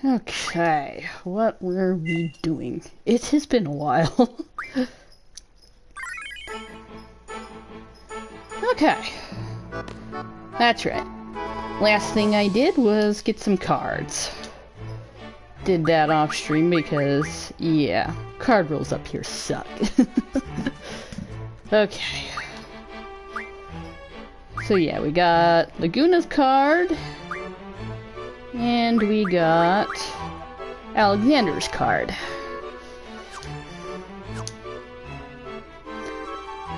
Okay, what were we doing? It has been a while. Okay. That's right. Last thing I did was get some cards. Did that off stream because, yeah, card rules up here suck. Okay. So yeah, we got Laguna's card. And we got Alexander's card.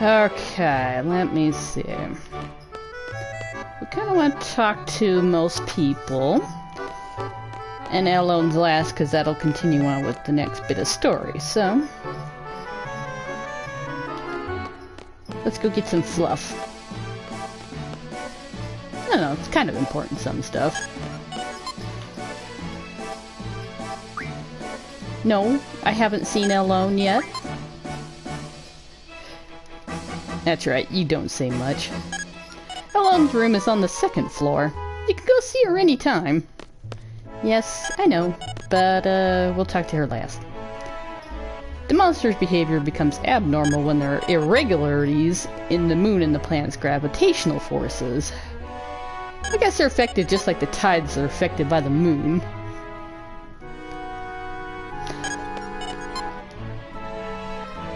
Okay, let me see. We kind of want to talk to most people. And Alone's last, because that'll continue on with the next bit of story, so... let's go get some fluff. I don't know, it's kind of important, some stuff. No, I haven't seen Alone yet. That's right, you don't say much. Alone's room is on the 2nd floor. You can go see her anytime. Yes, I know, but we'll talk to her last. The monster's behavior becomes abnormal when there are irregularities in the moon and the planet's gravitational forces. I guess they're affected just like the tides are affected by the moon.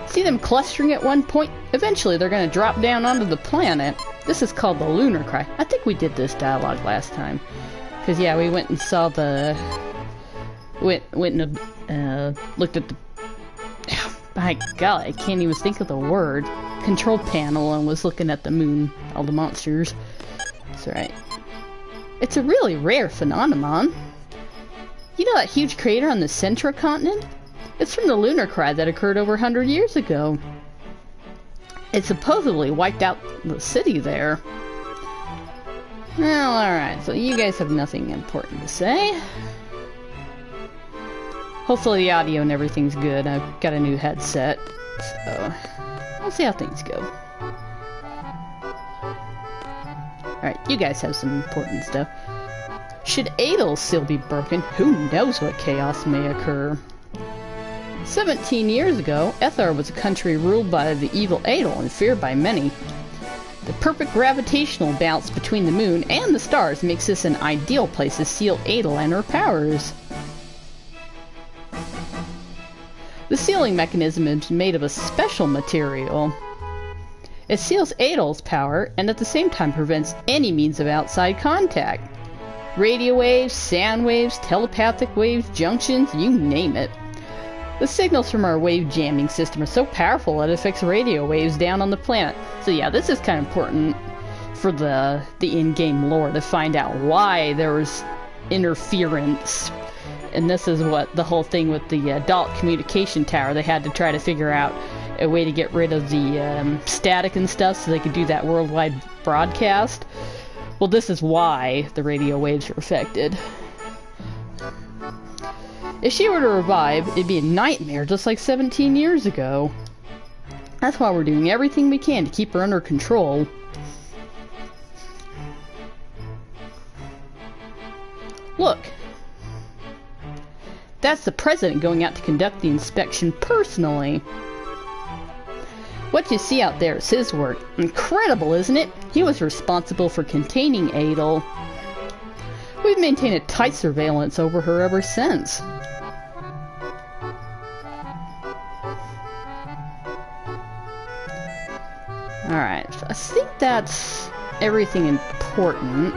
See them clustering at one point? Eventually they're going to drop down onto the planet. This is called the lunar cry. I think we did this dialogue last time. Because yeah, we went and saw the... Went and looked at the... My god, I can't even think of the word. Control panel and was looking at the moon. All the monsters. That's right. It's a really rare phenomenon. You know that huge crater on the Central continent? It's from the lunar cry that occurred over 100 years ago. It supposedly wiped out the city there. Well, alright, so you guys have nothing important to say. Hopefully the audio and everything's good. I've got a new headset, so we'll see how things go. Alright, you guys have some important stuff. Should Adel still be broken, who knows what chaos may occur. 17 years ago, Ethar was a country ruled by the evil Adel and feared by many. The perfect gravitational balance between the moon and the stars makes this an ideal place to seal Adel and her powers. The sealing mechanism is made of a special material. It seals Adel's power and at the same time prevents any means of outside contact. Radio waves, sound waves, telepathic waves, junctions, you name it. The signals from our wave jamming system are so powerful that it affects radio waves down on the planet. So yeah, this is kind of important for the in-game lore to find out why there was interference. And this is what the whole thing with the adult communication tower, they had to try to figure out a way to get rid of the static and stuff so they could do that worldwide broadcast. Well, this is why the radio waves are affected. If she were to revive, it'd be a nightmare just like 17 years ago. That's why we're doing everything we can to keep her under control. Look. That's the president going out to conduct the inspection personally. What you see out there is his work. Incredible, isn't it? He was responsible for containing Adel. We've maintained a tight surveillance over her ever since. Alright, so I think that's everything important.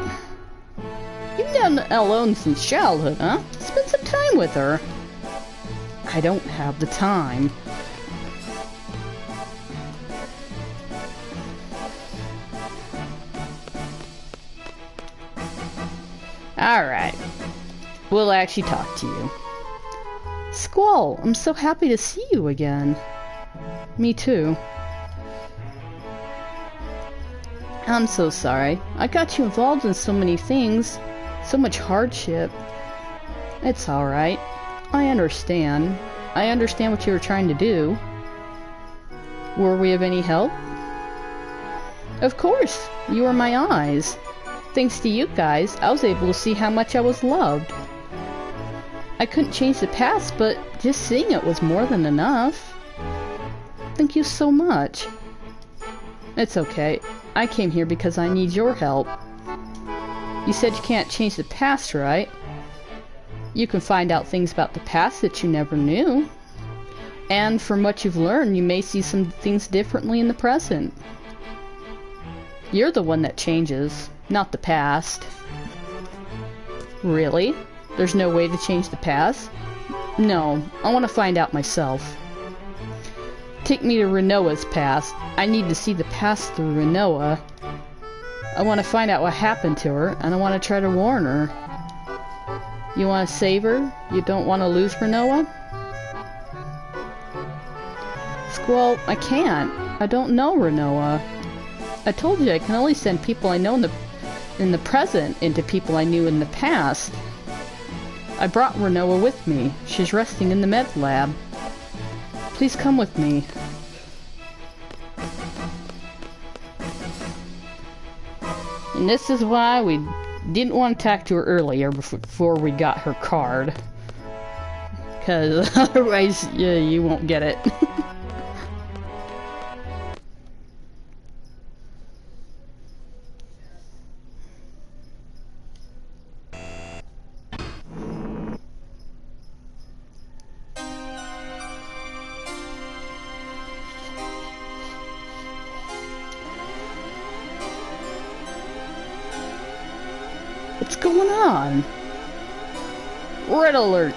You've known Alone since childhood, huh? Spend some time with her. I don't have the time. Alright. We'll actually talk to you. Squall, I'm so happy to see you again. Me too. I'm so sorry. I got you involved in so many things. So much hardship. It's alright. I understand. I understand what you were trying to do. Were we of any help? Of course. You were my eyes. Thanks to you guys, I was able to see how much I was loved. I couldn't change the past, but just seeing it was more than enough. Thank you so much. It's okay. I came here because I need your help. You said you can't change the past, right? You can find out things about the past that you never knew. And from what you've learned, you may see some things differently in the present. You're the one that changes, not the past. Really? There's no way to change the past? No, I want to find out myself. Take me to Renoa's past. I need to see the past through Renoa. I want to find out what happened to her, and I want to try to warn her. You want to save her? You don't want to lose Renoa? Squall, I can't. I don't know Renoa. I told you I can only send people I know in the present into people I knew in the past. I brought Renoa with me. She's resting in the med lab. Please come with me. And this is why we didn't want to talk to her earlier before we got her card. Because otherwise, yeah, you won't get it. What's going on? Red alert!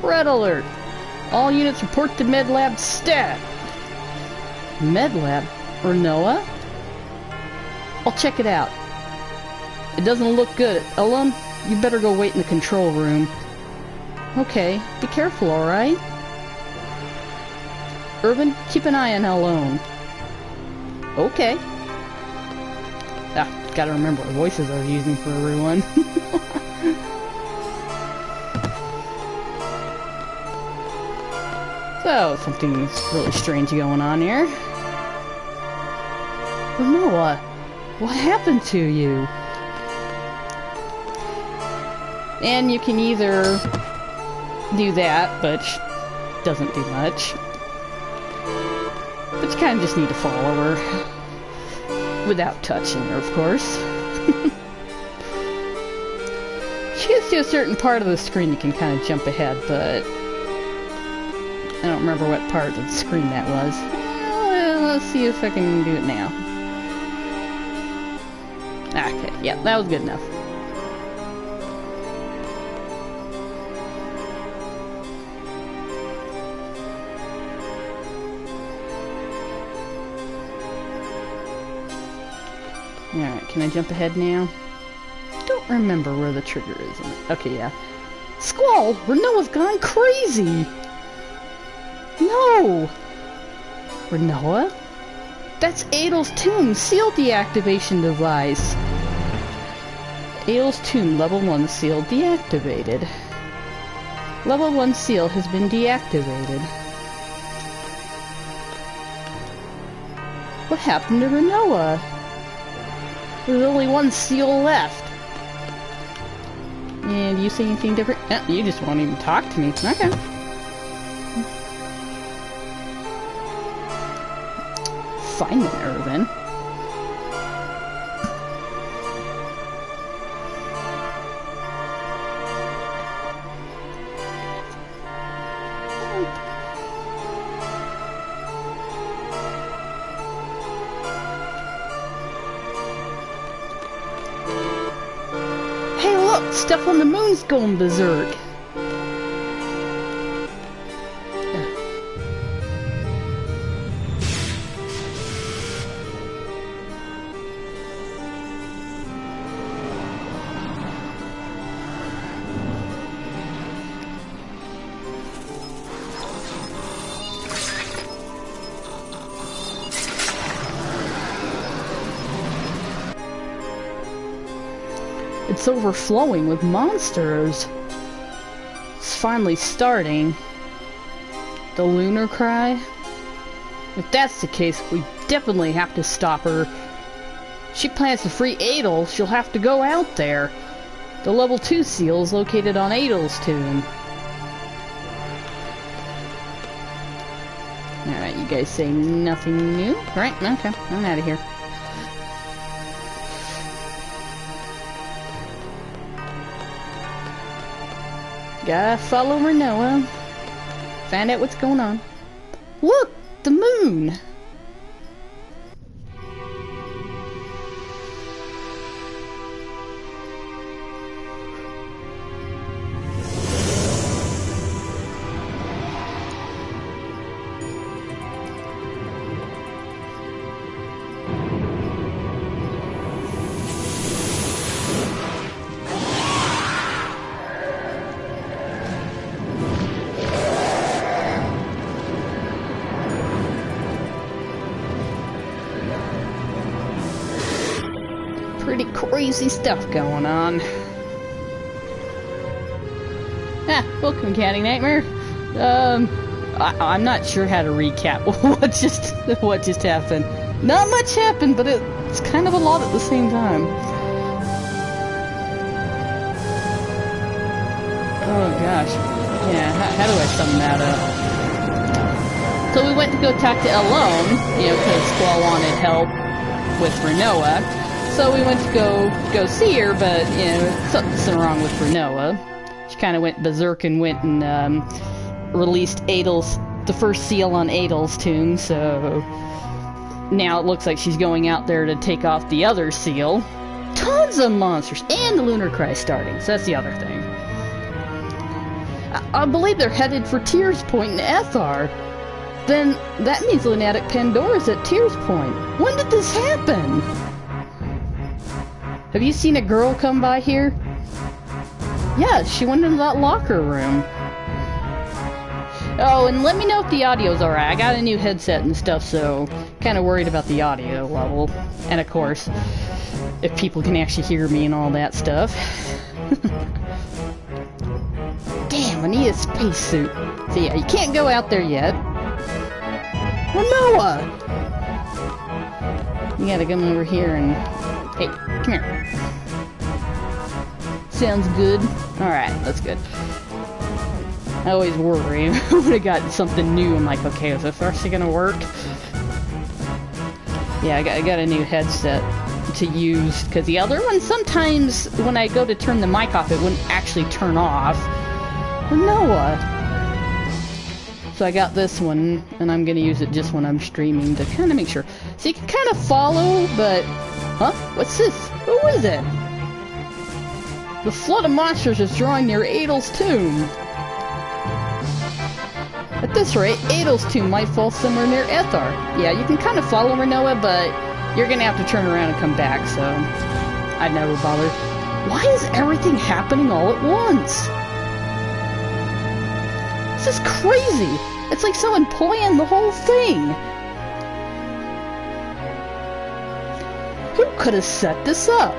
Red alert! All units report to Med Lab stat! Med Lab? Renoa? I'll check it out. It doesn't look good. Ellen, you better go wait in the control room. Okay, be careful, alright? Irvin, keep an eye on Alone. Okay. Ah, gotta remember what voices I was using for everyone. So, something's really strange going on here. Renoa, what happened to you? And you can either do that, but doesn't do much. But you kind of just need to follow her. Without touching her, of course. She gets to a certain part of the screen you can kind of jump ahead, but I don't remember what part of the screen that was. Well, let's see if I can do it now. Okay, yeah, that was good enough. Alright, can I jump ahead now? Don't remember where the trigger is. Okay, yeah. Squall! Renoa's gone crazy! No! Renoa? That's Adel's tomb seal deactivation device. Adel's tomb level 1 seal deactivated. Level 1 seal has been deactivated. What happened to Renoa? There's only one seal left. And do you see anything different? No, you just won't even talk to me. Okay. Fine then, Irvin. Stuff on the moon's going berserk. It's overflowing with monsters. It's finally starting. The lunar cry? If that's the case, we definitely have to stop her. She plans to free Adel, she'll have to go out there. The level 2 seal is located on Adel's tomb. You guys say nothing new? Right, okay, I'm out of here. Gotta follow Renoa. Find out what's going on. Look! The moon! Pretty crazy stuff going on. Ah, welcome, Catty Nightmare. I'm not sure how to recap what just happened. Not much happened, but it's kind of a lot at the same time. Oh gosh, yeah. How do I sum that up? So we went to go talk to Elone, you know, because Squall wanted help with Renoa. So we went to go see her, but, you know, something's wrong with Renoa. She kind of went berserk and went and released the first seal on Adel's tomb, so now it looks like she's going out there to take off the other seal. Tons of monsters, and the Lunar Cry starting, so that's the other thing. I believe they're headed for Tears Point in Ethar. Then that means Lunatic Pandora's at Tears Point. When did this happen? Have you seen a girl come by here? Yeah, she went into that locker room. Oh, and let me know if the audio's alright. I got a new headset and stuff, so kind of worried about the audio level. And of course, if people can actually hear me and all that stuff. Damn, I need a spacesuit. So yeah, you can't go out there yet. Renoa! You gotta come over here and... Hey, come here. Sounds good. Alright, that's good. I always worry when I got something new. I'm like, okay, is this actually gonna work? Yeah, I got a new headset to use, because the other one, sometimes when I go to turn the mic off, it wouldn't actually turn off. Renoa! So I got this one, and I'm gonna use it just when I'm streaming to kind of make sure. So you can kind of follow, but... Huh? What's this? Who is it? The flood of monsters is drawing near Adel's tomb. At this rate, Adel's tomb might fall somewhere near Ethar. Yeah, you can kind of follow Renoa, but you're gonna have to turn around and come back, so... I'd never bothered. Why is everything happening all at once? This is crazy! It's like someone planned the whole thing! Who could have set this up?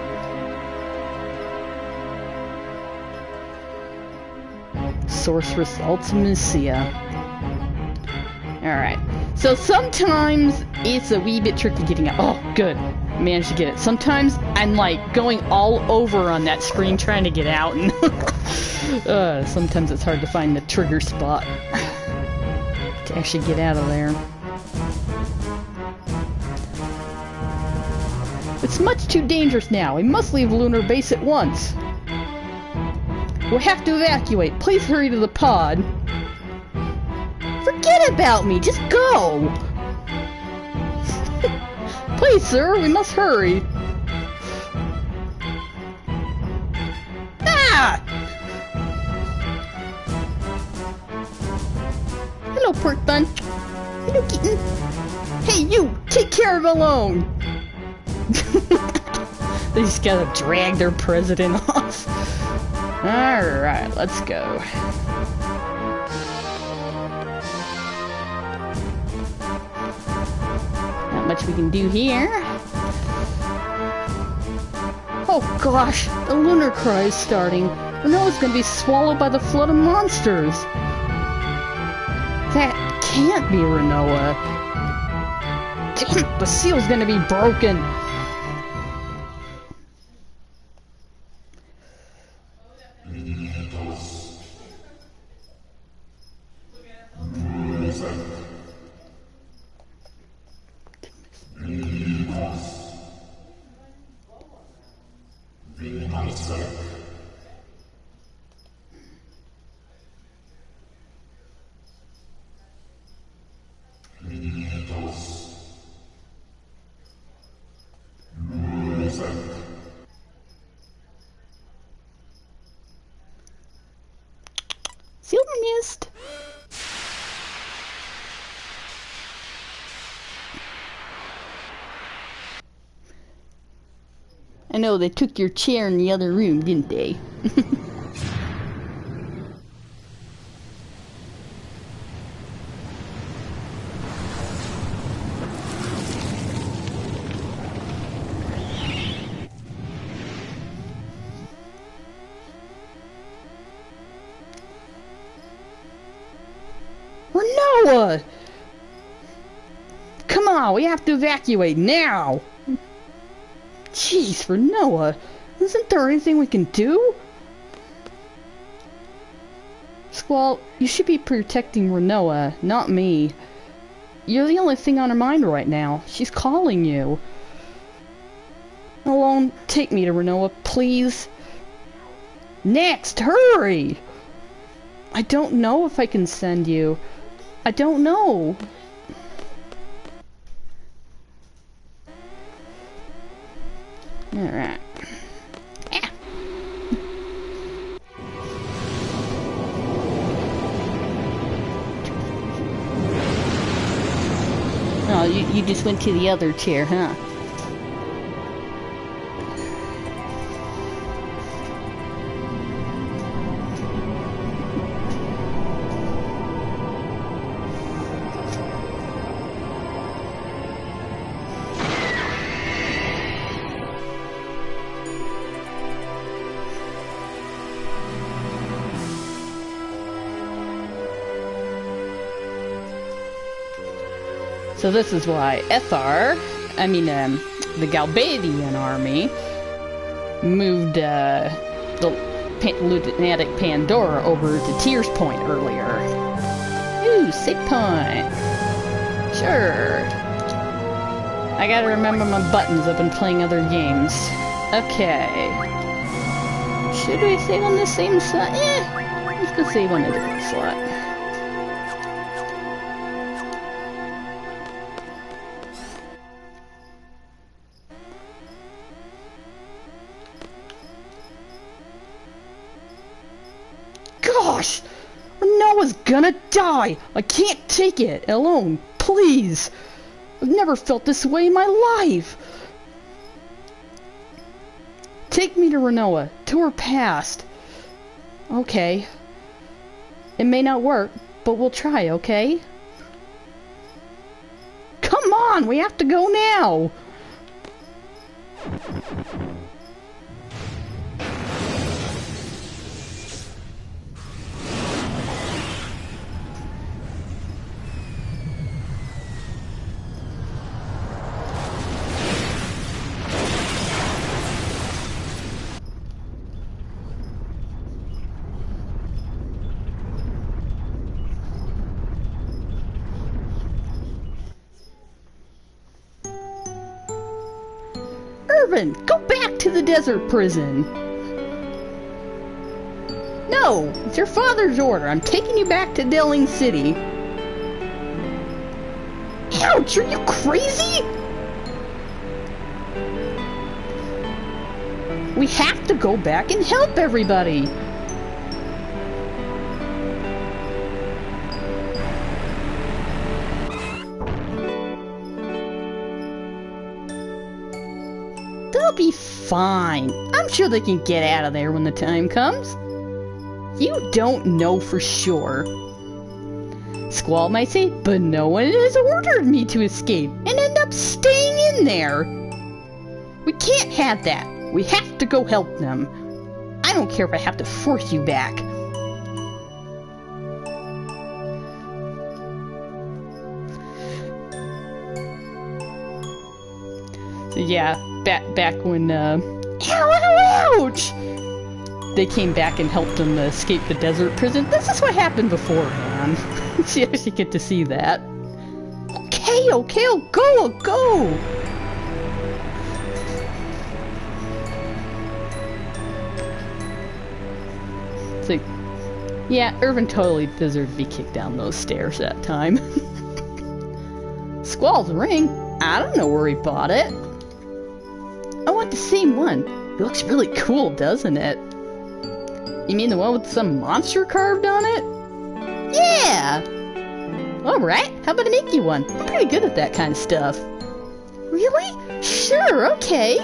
Sorceress Ultimacia. Alright. So sometimes it's a wee bit tricky getting out. Oh, good. Managed to get it. Sometimes I'm like going all over on that screen trying to get out, and sometimes it's hard to find the trigger spot to actually get out of there. It's much too dangerous now. We must leave Lunar Base at once. We'll have to evacuate. Please hurry to the pod. Forget about me. Just go. Please, sir. We must hurry. Ah! Hello, pork bun. Hello, kitten. Hey, you! Take care of Elone! They just gotta drag their president off. Alright, let's go. Not much we can do here. Oh gosh, the Lunar Cry is starting. Renoa's gonna be swallowed by the flood of monsters. That can't be Renoa. The seal's gonna be broken. Silver Mist. I know they took your chair in the other room, didn't they? Renoa! Come on, we have to evacuate now! Jeez, Renoa, isn't there anything we can do? Squall, you should be protecting Renoa, not me. You're the only thing on her mind right now. She's calling you. Alone, take me to Renoa, please. Next, hurry! I don't know if I can send you. I don't know. Alright. Yeah. Oh, you just went to the other chair, huh? So this is why the Galbadian army moved the lunatic Pandora over to Tears Point earlier. Ooh, sick point. Sure. I gotta remember my buttons. I've been playing other games. Okay. Should we save on the same slot? Let's go save on a different slot. Gosh! Noah's gonna die! I can't take it alone, please! I've never felt this way in my life! Take me to Renoa, to her past. Okay. It may not work, but we'll try, okay? Come on, we have to go now! Irvin, go back to the desert prison! No! It's your father's order. I'm taking you back to Delling City. Ouch! Are you crazy? We have to go back and help everybody! They'll be fine. I'm sure they can get out of there when the time comes. You don't know for sure. Squall might say, but no one has ordered me to escape and end up staying in there. We can't have that. We have to go help them. I don't care if I have to force you back. So yeah, back when, ouch! They came back and helped them escape the desert prison. This is what happened beforehand. You actually get to see that. Okay, I'll go! It's like, yeah, Irvin totally deserved to be kicked down those stairs that time. Squall's ring? I don't know where he bought it. I want the same one. It looks really cool, doesn't it? You mean the one with some monster carved on it? Yeah! Alright, how about I make you one? I'm pretty good at that kind of stuff. Really? Sure, okay.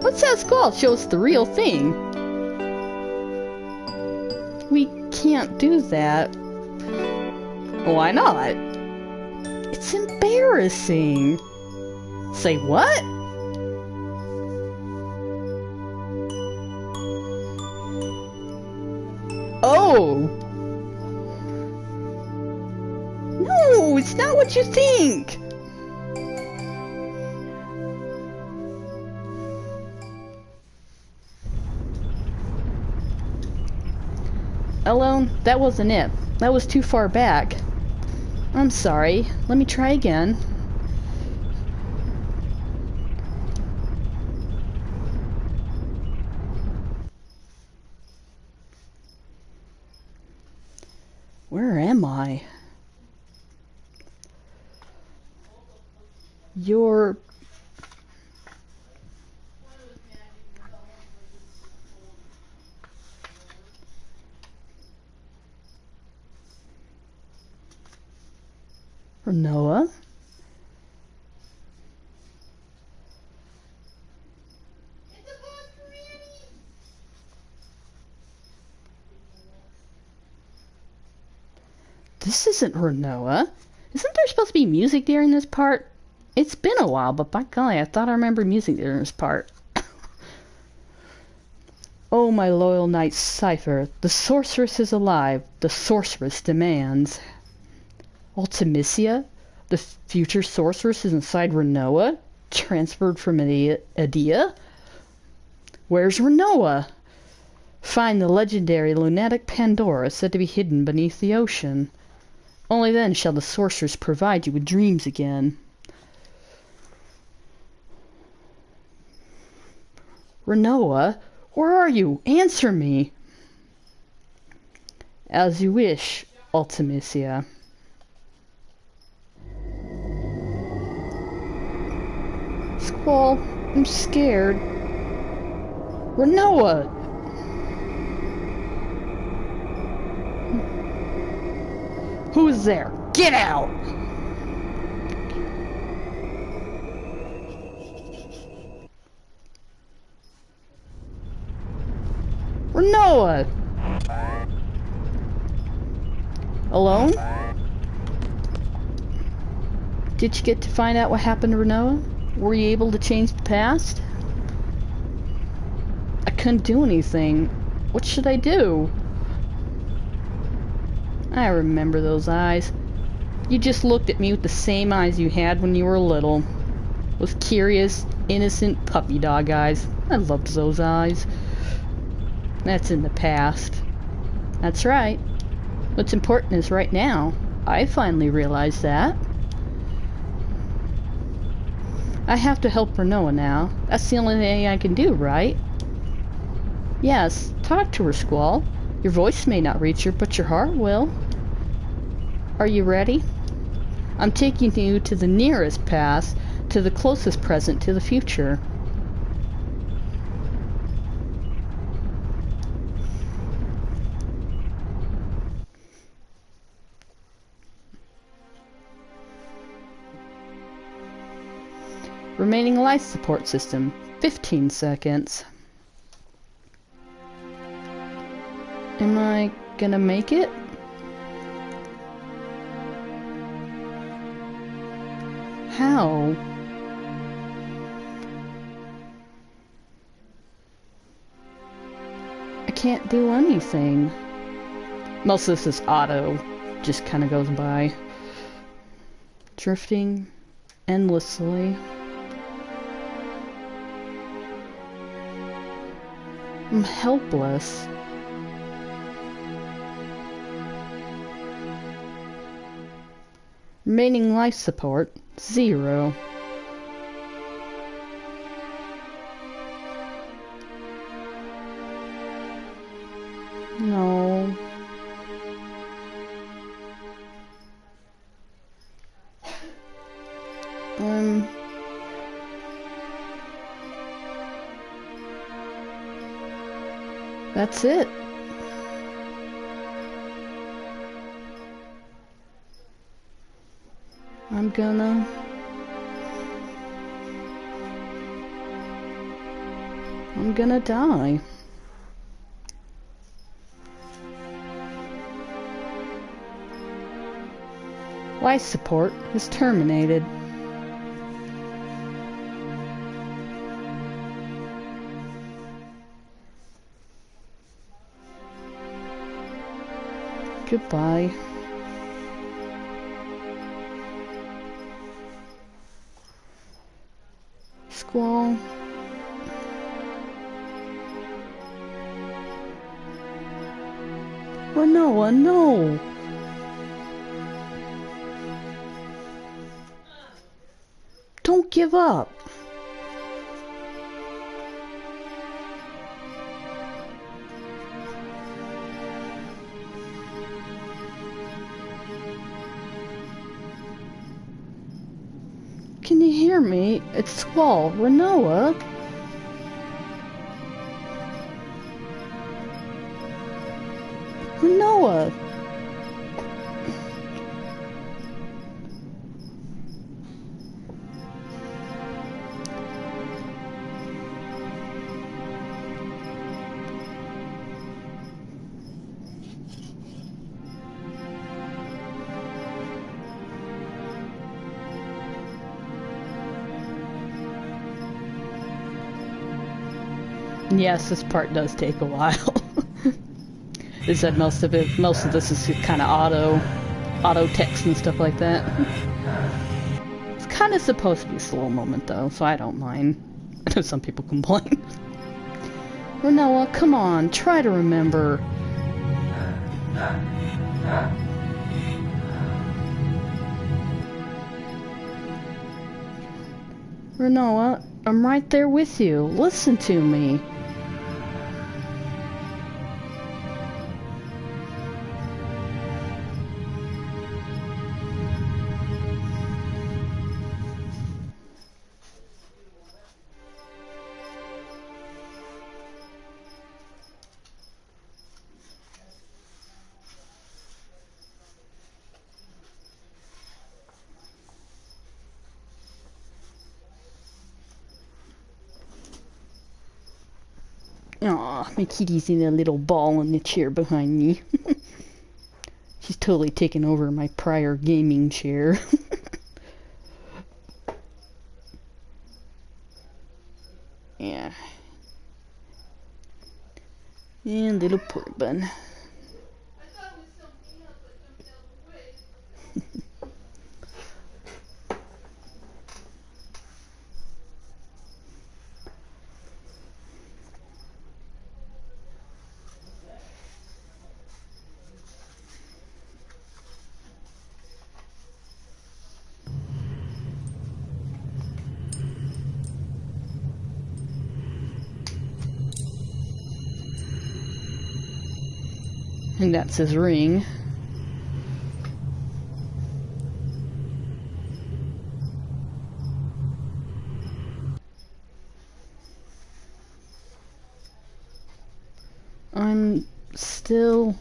Let's have Squall show us the real thing. We can't do that. Why not? It's embarrassing. Say what? Oh! No, it's not what you think! Alone, that wasn't it. That was too far back. I'm sorry. Let me try again. Where am I? You're... Noah? This isn't Renoa. Isn't there supposed to be music during this part? It's been a while, but by golly, I thought I remembered music during this part. Oh, my loyal knight Cypher, the sorceress is alive. The sorceress demands. Ultimisia? The future sorceress is inside Renoa? Transferred from Edea? Where's Renoa? Find the legendary lunatic Pandora said to be hidden beneath the ocean. Only then shall the sorceress provide you with dreams again. Renoa? Where are you? Answer me! As you wish, Ultimisia. Squall, I'm scared. Renoa! Who's there? Get out! Renoa! Alone? Did you get to find out what happened to Renoa? Were you able to change the past? I couldn't do anything. What should I do? I remember those eyes. You just looked at me with the same eyes you had when you were little. Those curious, innocent puppy dog eyes. I loved those eyes. That's in the past. That's right. What's important is right now. I finally realized that. I have to help Renoa now. That's the only thing I can do, right? Yes, talk to her, Squall. Your voice may not reach her, but your heart will. Are you ready? I'm taking you to the nearest past, to the closest present, to the future. Remaining life support system, 15 seconds. Am I gonna make it? How? I can't do anything. Most of this is auto, just kind of goes by. Drifting endlessly. I'm helpless. Remaining life support, 0. No. That's it. I'm gonna... die. Life support is terminated. Goodbye. Squall. Renoa, no! Don't give up! Can you hear me? It's Squall, Renoa. Renoa. Yes, this part does take a while. Is that most of this is kind of auto text and stuff like that. It's kind of supposed to be a slow moment though, so I don't mind. I know some people complain. Renoa, come on, try to remember. Renoa, I'm right there with you. Listen to me. Aw, my kitty's in a little ball in the chair behind me. She's totally taken over my prior gaming chair. Yeah. And little pork bun. And that's his ring. I'm still...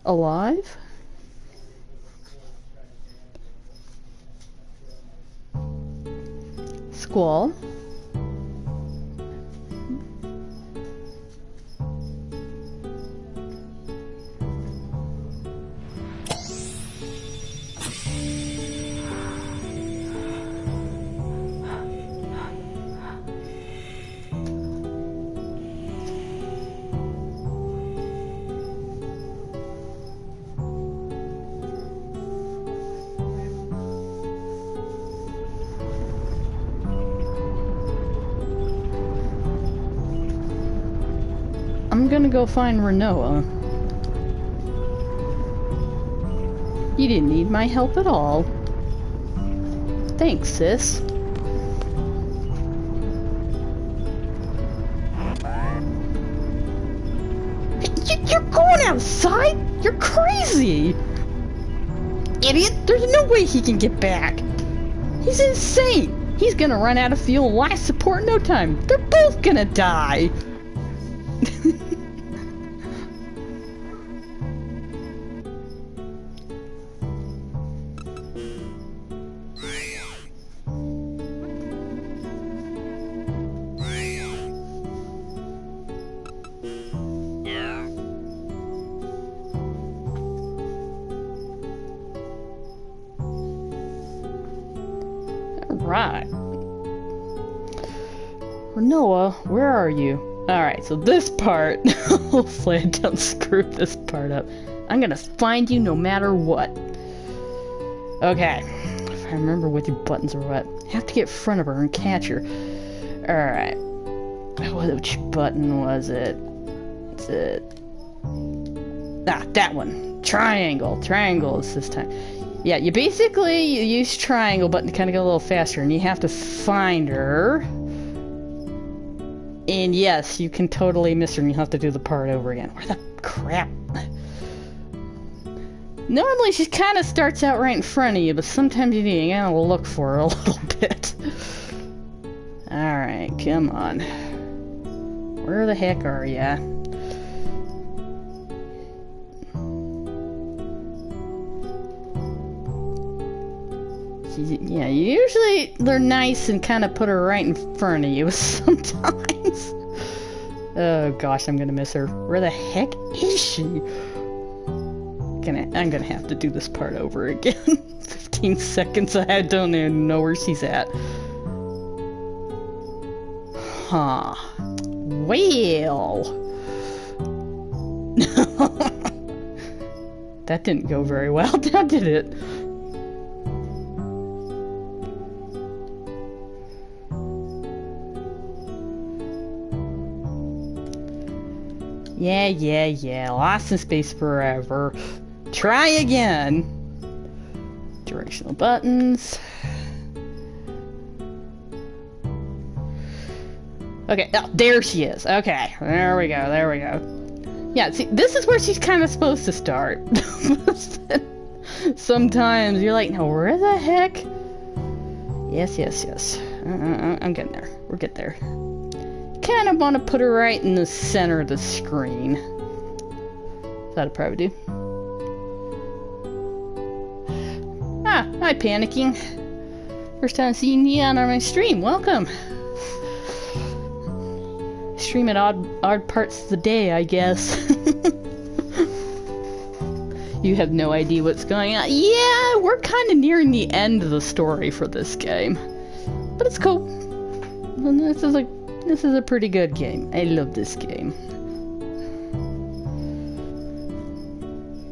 alive? Squall? I'm gonna go find Renoa. You didn't need my help at all. Thanks, sis. You're going outside? You're crazy! Idiot! There's no way he can get back! He's insane! He's gonna run out of fuel and life support in no time. They're both gonna die! Right. Noah, where are you? Alright, so this part, hopefully I don't screw this part up. I'm gonna find you no matter what. Okay. If I remember which buttons are what. I have to get in front of her and catch her. Alright. Which button was it? Is it... Ah, that one. Triangle. Triangle is this time. Yeah, you use triangle button to kind of go a little faster, and you have to find her. And yes, you can totally miss her, and you have to do the part over again. Where the crap? Normally, she kind of starts out right in front of you, but sometimes you gotta look for her a little bit. Alright, come on. Where the heck are ya? Yeah, usually they're nice and kind of put her right in front of you sometimes. Oh gosh, I'm gonna miss her. Where the heck is she? I'm gonna have to do this part over again. 15 seconds, I don't even know where she's at. Huh. Well. That didn't go very well, now did it? Yeah. Lost in space forever. Try again. Directional buttons. Okay, oh, there she is. Okay, there we go. Yeah, see, this is where she's kind of supposed to start. Sometimes you're like, no, where the heck? Yes. I'm getting there. We're getting there. Kind of want to put her right in the center of the screen. That'd probably do. Ah, hi, panicking. First time seeing you on my stream. Welcome. Stream at odd parts of the day, I guess. You have no idea what's going on. Yeah, we're kind of nearing the end of the story for this game, but it's cool. And this is a pretty good game. I love this game.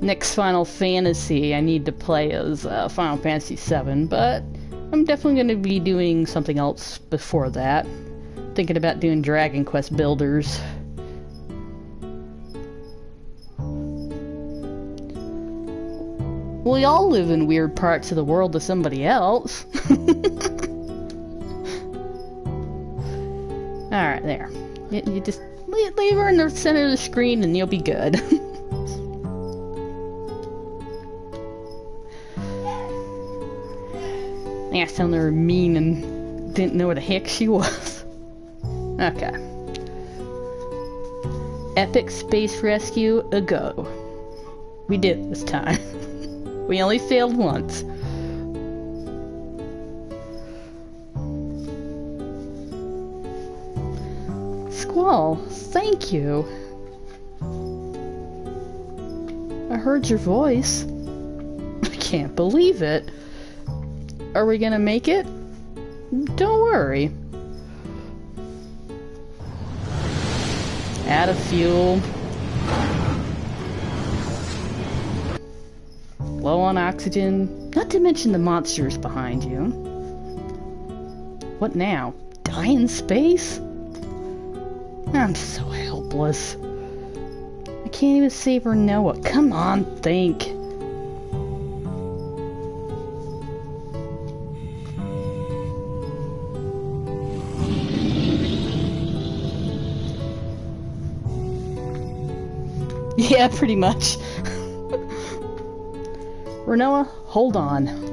Next Final Fantasy I need to play is Final Fantasy VII, but I'm definitely going to be doing something else before that. Thinking about doing Dragon Quest Builders. We all live in weird parts of the world to somebody else. Alright, there. You just leave her in the center of the screen and you'll be good. Yeah, sounded her mean and didn't know where the heck she was. Okay. Epic Space Rescue a go. We did this time. We only failed once. Squall, thank you. I heard your voice. I can't believe it. Are we gonna make it? Don't worry. Out of fuel. Low on oxygen. Not to mention the monsters behind you. What now? Die in space? I'm so helpless. I can't even save her Noah. Come on, think. Yeah, pretty much. Renoa, hold on.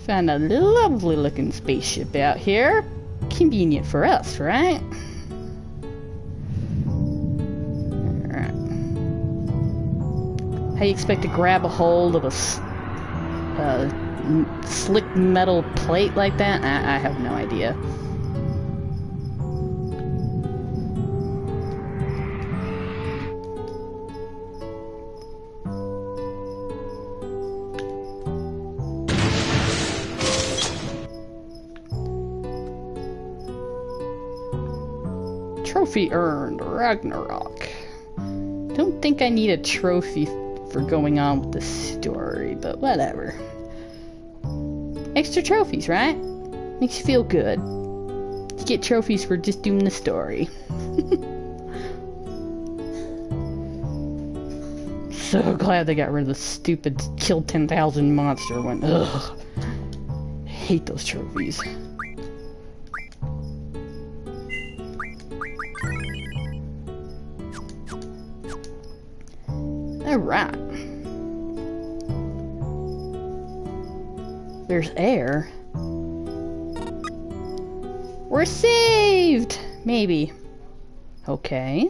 Found a lovely looking spaceship out here. Convenient for us, right? Alright. How you expect to grab a hold of a slick metal plate like that? I have no idea. Trophy earned, Ragnarok. Don't think I need a trophy for going on with the story, but whatever. Extra trophies, right? Makes you feel good. You get trophies for just doing the story. So glad they got rid of the stupid kill 10,000 monster one. Ugh. I hate those trophies. Alright. There's air. We're saved! Maybe. Okay.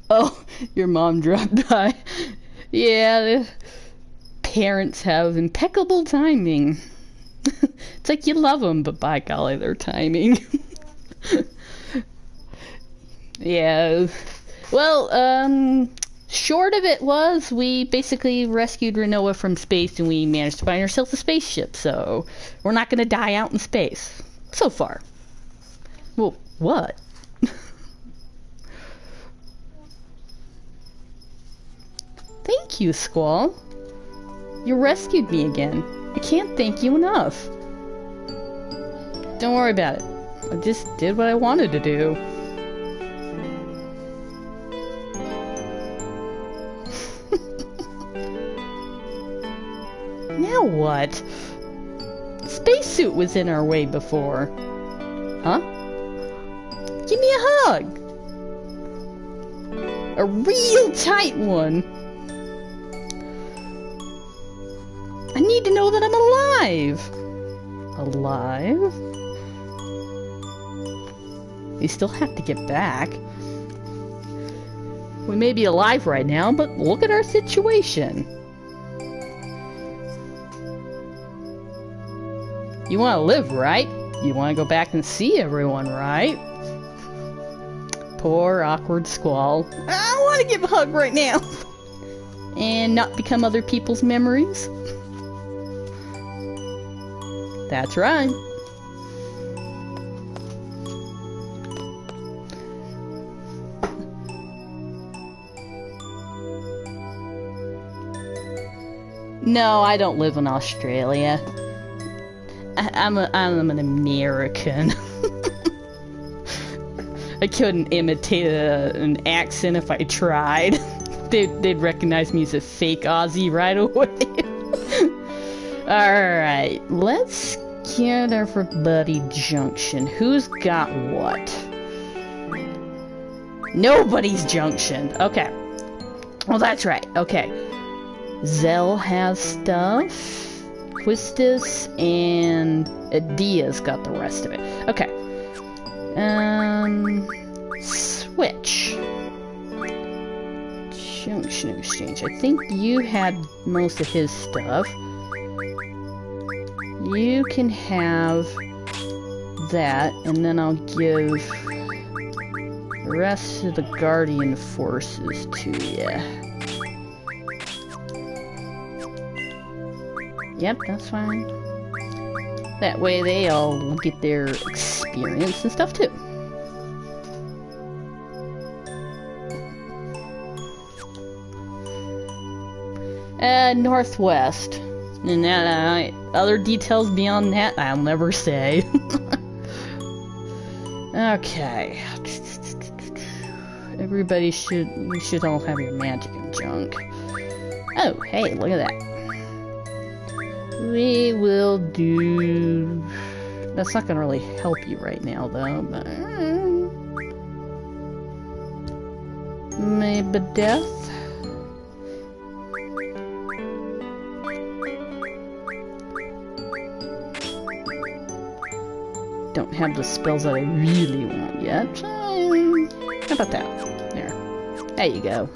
Oh, your mom dropped by. Yeah, parents have impeccable timing. It's like you love them, but by golly, their timing. Yeah. Well, short of it was, we basically rescued Renoa from space and we managed to find ourselves a spaceship, so we're not gonna die out in space. So far. Well, what? Thank you, Squall. You rescued me again. I can't thank you enough. Don't worry about it. I just did what I wanted to do. Now what? The spacesuit was in our way before. Huh? Give me a hug! A real tight one! I need to know that I'm alive! Alive? We still have to get back. We may be alive right now, but look at our situation. You want to live, right? You want to go back and see everyone, right? Poor, awkward Squall. I want to give a hug right now! And not become other people's memories. That's right. No, I don't live in Australia. I'm an American. I couldn't imitate an accent if I tried. They'd recognize me as a fake Aussie right away. Alright, let's get everybody junction. Who's got what? Nobody's junctioned. Okay. Well, that's right. Okay. Zell has stuff. Quistis and Dia's got the rest of it. Okay. Switch. Junction exchange. I think you had most of his stuff. You can have that, and then I'll give the rest of the Guardian forces to you. Yep, that's fine. That way they all get their experience and stuff too. Northwest. And that, other details beyond that, I'll never say. Okay. Everybody we should all have your magic and junk. Oh, hey, look at that. We will do... That's not gonna really help you right now, though, but... Maybe death? don't have the spells that I really want yet. How about that? There you go.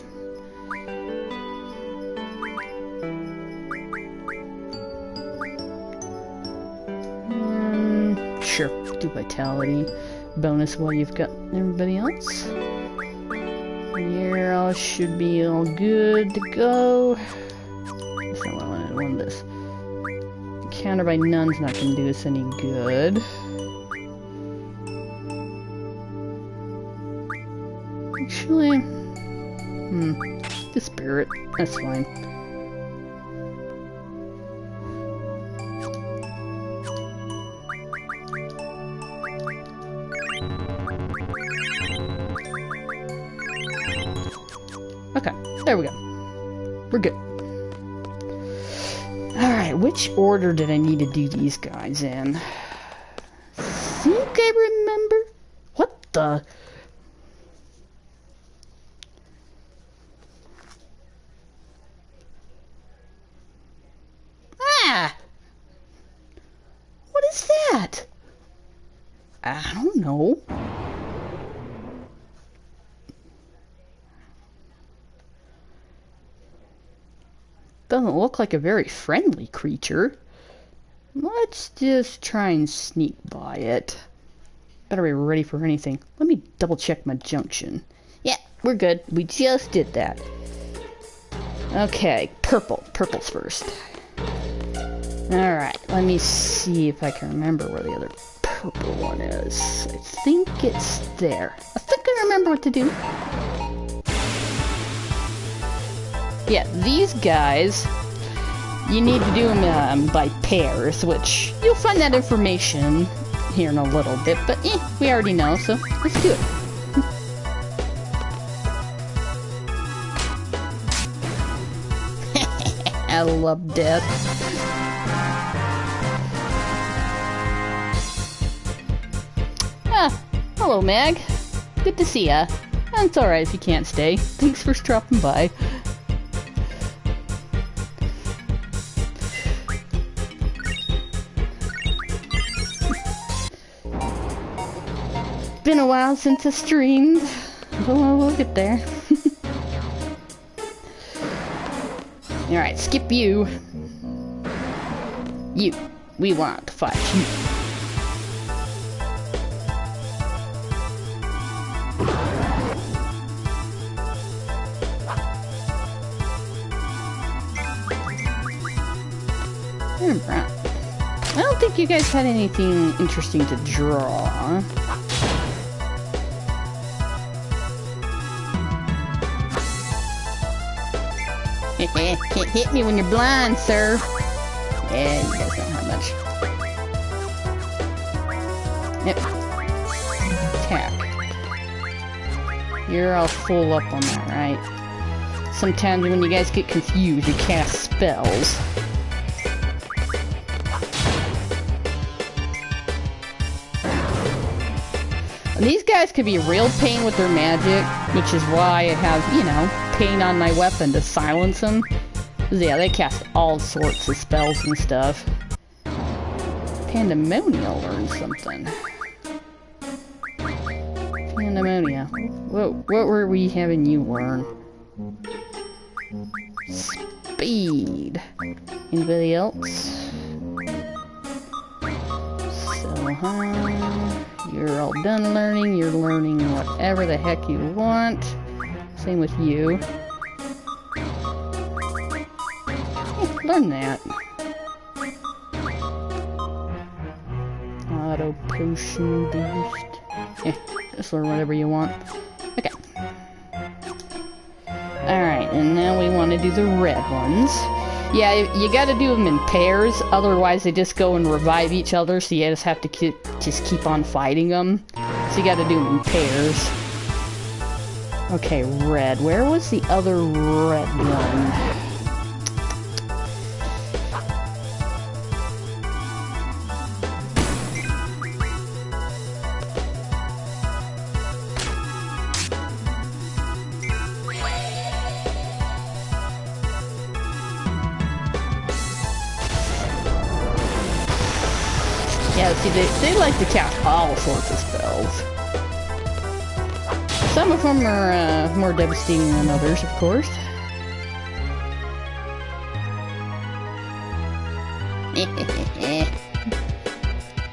Sure, do vitality bonus while you've got everybody else. Here, all should be all good to go. That's not what I wanted. I wanted this. Counter by none's not going to do us any good. Actually, the spirit. That's fine. Okay, there we go. We're good. Alright, which order did I need to do these guys in? Think I remember? What the? Ah! What is that? I don't know. Doesn't look like a very friendly creature. Let's just try and sneak by it. Better be ready for anything. Let me double check my junction. Yeah, we're good. We just did that. Okay, purple. Purple's first. Alright, let me see if I can remember where the other purple one is. I think it's there. I think I remember what to do. Yeah, these guys, you need to do them by pairs, which you'll find that information here in a little bit, but we already know, so let's do it. I love death. Ah, hello Mag. Good to see ya. It's alright if you can't stay. Thanks for dropping by. Been a while since I streamed. Oh, we'll get there. Alright, skip you. You. We want to fight you. I don't think you guys had anything interesting to draw. Can't hit me when you're blind, sir. Yeah, you guys don't have much. Yep. Attack. You're all full up on that, right? Sometimes when you guys get confused, you cast spells. These guys could be a real pain with their magic, which is why I have, you know, pain on my weapon to silence them. Yeah, they cast all sorts of spells and stuff. Pandemonia learned something. Pandemonia. What were we having you learn? Speed. Anybody else? So, you're all done learning. You're learning whatever the heck you want. Same with you. Learn that. Auto potion boost. Just learn whatever you want. Okay. Alright, and now we want to do the red ones. Yeah, you gotta do them in pairs, otherwise they just go and revive each other, so you just have to keep on fighting them. So you gotta do them in pairs. Okay, red. Where was the other red one? Yeah, see, they like to cast all sorts of spells. Some of them are more devastating than others, of course.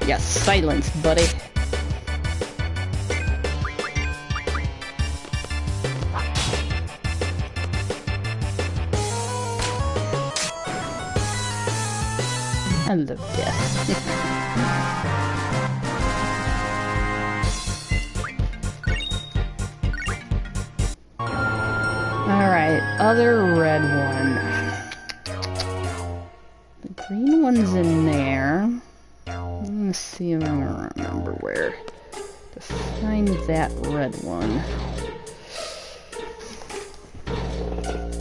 Yes, silence, buddy. I love death. Alright, other red one. The green one's in there. Let's see if I can remember where to find that red one.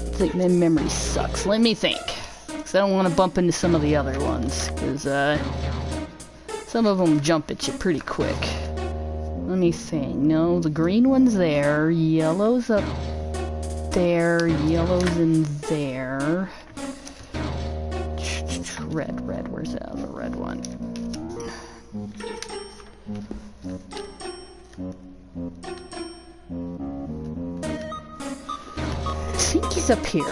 It's like my memory sucks. Let me think. Because I don't want to bump into some of the other ones. Because some of them jump at you pretty quick. Let me think. No, the green one's there. Yellow's up there. Yellow's in there. Red. Where's the other red one? I think he's up here.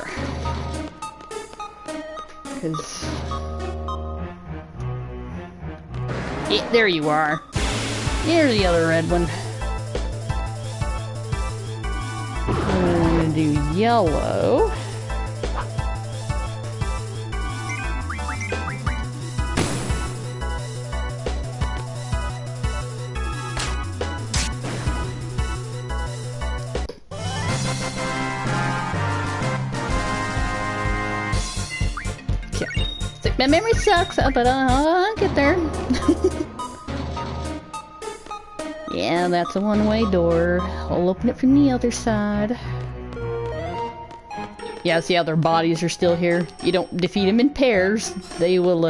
Because... yeah, there you are. Here's the other red one. I'm gonna do yellow. My memory sucks, but I'll get there. Yeah, that's a one-way door. I'll open it from the other side. Yeah, see how their bodies are still here? You don't defeat them in pairs. They will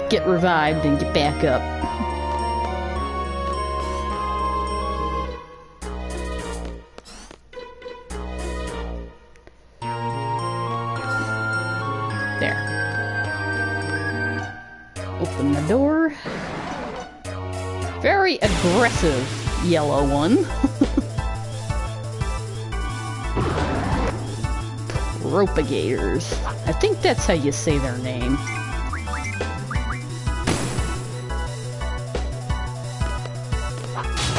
get revived and get back up. There. Open the door. Very aggressive yellow one. Propagators. I think that's how you say their name.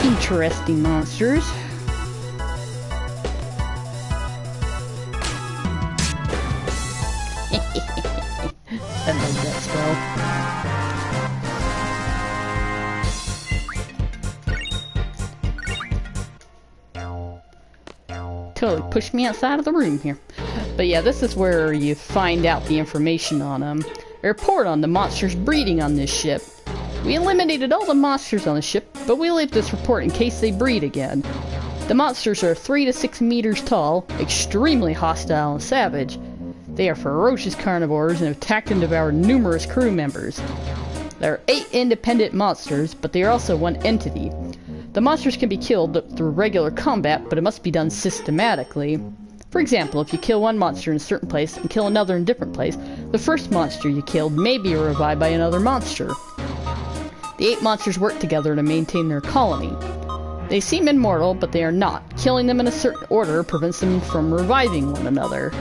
Interesting monsters. I love that spell. Totally pushed me outside of the room here. But yeah, this is where you find out the information on them. A report on the monsters breeding on this ship. We eliminated all the monsters on the ship, but we leave this report in case they breed again. The monsters are 3 to 6 meters tall, extremely hostile and savage. They are ferocious carnivores and have attacked and devoured numerous crew members. There are 8 independent monsters, but they are also one entity. The monsters can be killed through regular combat, but it must be done systematically. For example, if you kill one monster in a certain place and kill another in a different place, the first monster you killed may be revived by another monster. The 8 monsters work together to maintain their colony. They seem immortal, but they are not. Killing them in a certain order prevents them from reviving one another.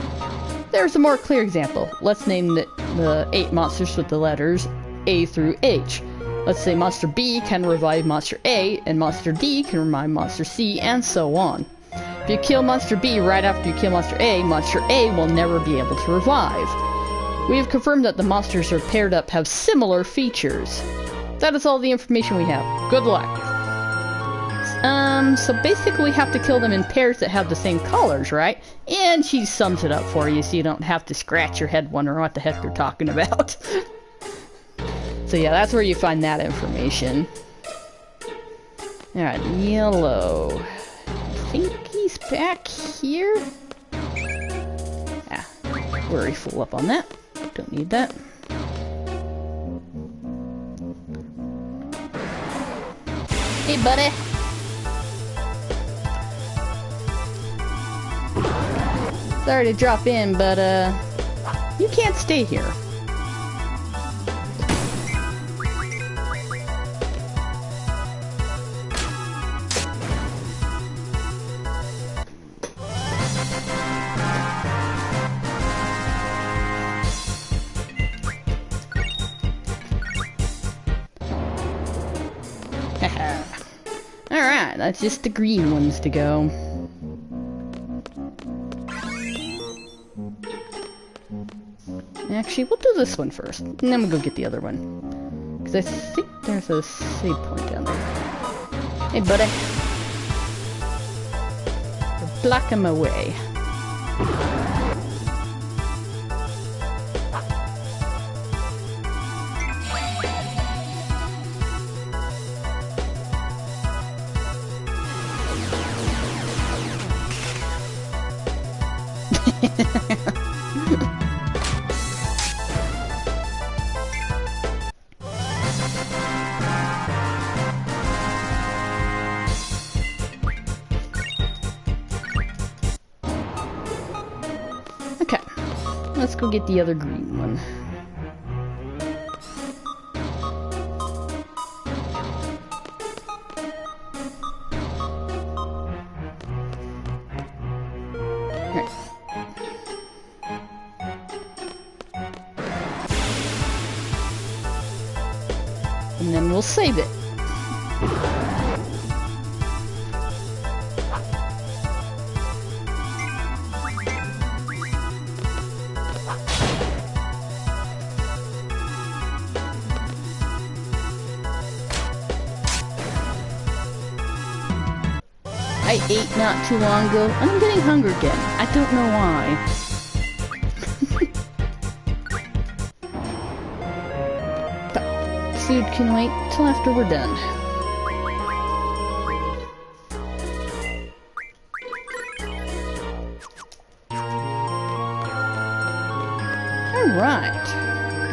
There's a more clear example. Let's name the 8 monsters with the letters A through H. Let's say Monster B can revive Monster A, and Monster D can revive Monster C, and so on. If you kill Monster B right after you kill Monster A will never be able to revive. We have confirmed that the monsters are paired up have similar features. That is all the information we have. Good luck. So basically we have to kill them in pairs that have the same colors, right? And she sums it up for you so you don't have to scratch your head wondering what the heck they're talking about. So yeah, that's where you find that information. Alright, yellow. I think he's back here? Ah, we're already full up on that. Don't need that. Hey, buddy. Sorry to drop in, but, you can't stay here. That's just the green ones to go. Actually, we'll do this one first, and then we'll go get the other one. Because I think there's a save point down there. Hey, buddy. Block him away. Okay, let's go get the other green one. Right. And then we'll save it. I ate not too long ago, and I'm getting hungry again. I don't know why. But food can wait till after we're done. Alright.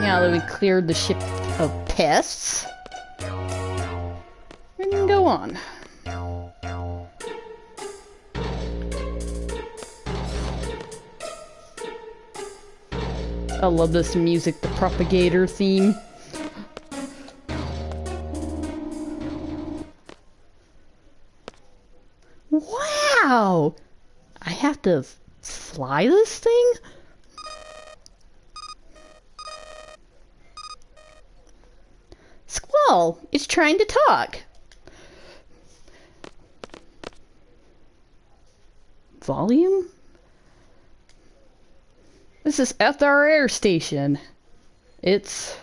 Now that we cleared the ship of pests, we can go on. I love this music, the propagator theme. Wow! I have to fly this thing? Squall, it's trying to talk. Volume? This is at our air station. It's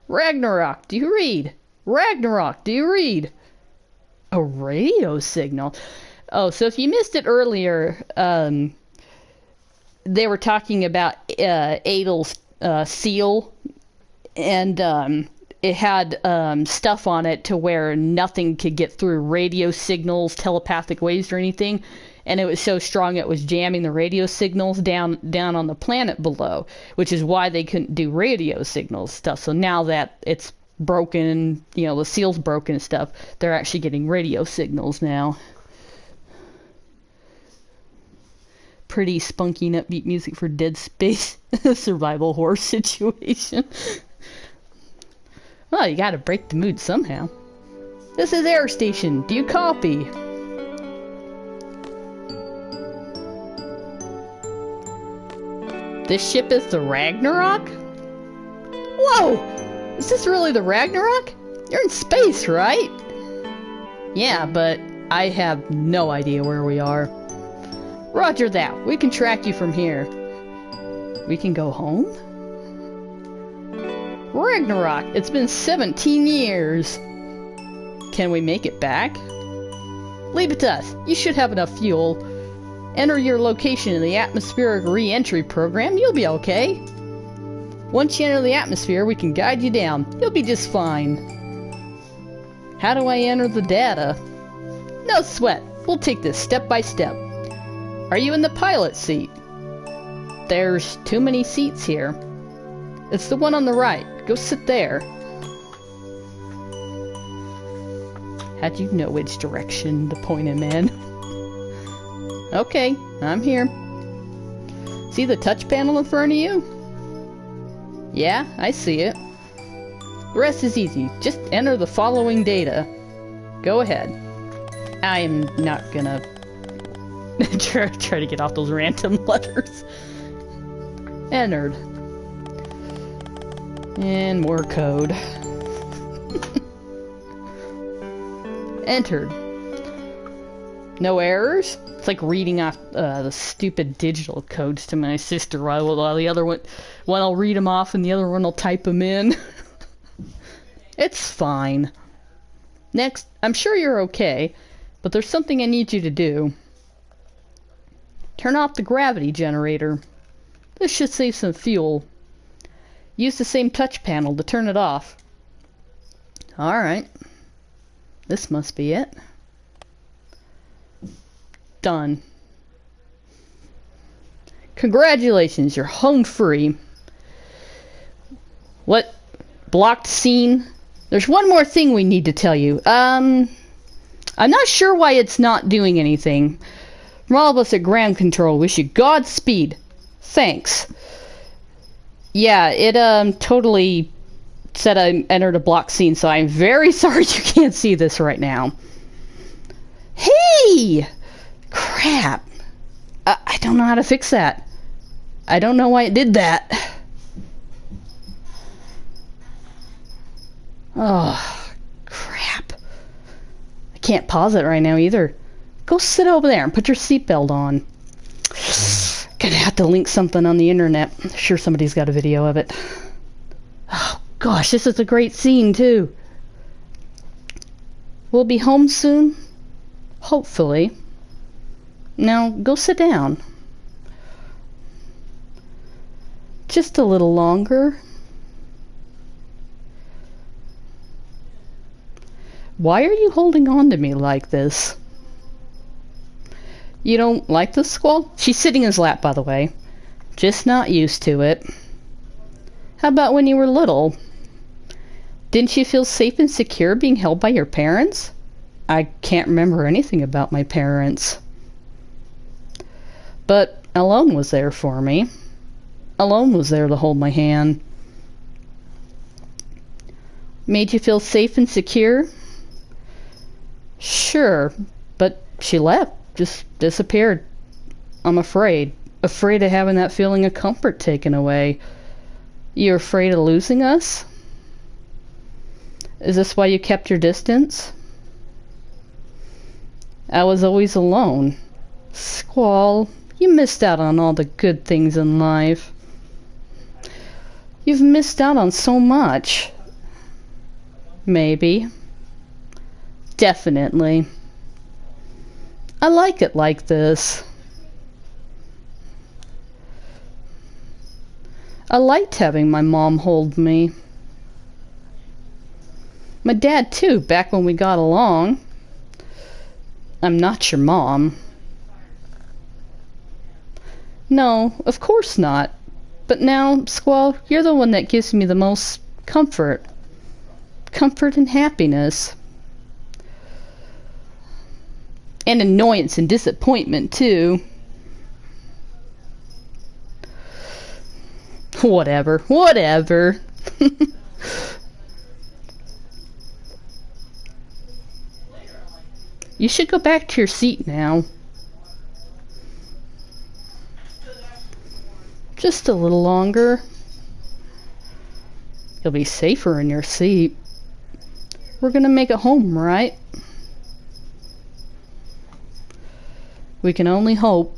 Ragnarok, do you read? Ragnarok, do you read? A radio signal. Oh, so if you missed it earlier, they were talking about Adel's seal, and it had stuff on it to where nothing could get through radio signals, telepathic waves, or anything. And it was so strong it was jamming the radio signals down on the planet below, which is why they couldn't do radio signals stuff. So now that it's broken, you know, the seal's broken and stuff, they're actually getting radio signals now. Pretty spunky and upbeat music for Dead Space survival horror situation. Well, you gotta break the mood somehow. This is Air Station. Do you copy? This ship is the Ragnarok? Whoa! Is this really the Ragnarok? You're in space, right? Yeah, but I have no idea where we are. Roger that. We can track you from here. We can go home? Ragnarok! It's been 17 years! Can we make it back? Leave it to us. You should have enough fuel. Enter your location in the atmospheric re-entry program. You'll be okay. Once you enter the atmosphere, we can guide you down. You'll be just fine. How do I enter the data? No sweat. We'll take this step by step. Are you in the pilot seat? There's too many seats here. It's the one on the right. Go sit there. How'd you know which direction to point him in? Okay, I'm here. See the touch panel in front of you? Yeah, I see it. The rest is easy. Just enter the following data. Go ahead. I'm not gonna try to get off those random letters. Entered. And more code. Entered. No errors? It's like reading off the stupid digital codes to my sister while the other one will read them off and the other one will type them in. It's fine. Next, I'm sure you're okay, but there's something I need you to do. Turn off the gravity generator. This should save some fuel. Use the same touch panel to turn it off. Alright. This must be it. Done. Congratulations, you're home free. What? Blocked scene? There's one more thing we need to tell you. I'm not sure why it's not doing anything. From all of us at Ground Control, wish you Godspeed. Thanks. Yeah, it totally said I entered a blocked scene, so I'm very sorry you can't see this right now. Hey! Crap. I don't know how to fix that. I don't know why it did that. Oh, crap. I can't pause it right now either. Go sit over there and put your seatbelt on. Gonna have to link something on the internet. I'm sure somebody's got a video of it. Oh, gosh, this is a great scene, too. We'll be home soon? Hopefully. Now, go sit down. Just a little longer. Why are you holding on to me like this? You don't like the Squall? She's sitting in his lap, by the way. Just not used to it. How about when you were little? Didn't you feel safe and secure being held by your parents? I can't remember anything about my parents. But Alone was there for me. Alone was there to hold my hand. Made you feel safe and secure? Sure, but she left. Just disappeared. I'm afraid. Afraid of having that feeling of comfort taken away. You're afraid of losing us? Is this why you kept your distance? I was always alone. Squall, you missed out on all the good things in life. You've missed out on so much. Maybe. Definitely. I like it like this. I liked having my mom hold me. My dad too, back when we got along. I'm not your mom. No, of course not. But now, Squall, you're the one that gives me the most comfort. Comfort and happiness. And annoyance and disappointment, too. Whatever. Whatever. You should go back to your seat now. Just a little longer. You'll be safer in your seat. We're gonna make it home, right? We can only hope.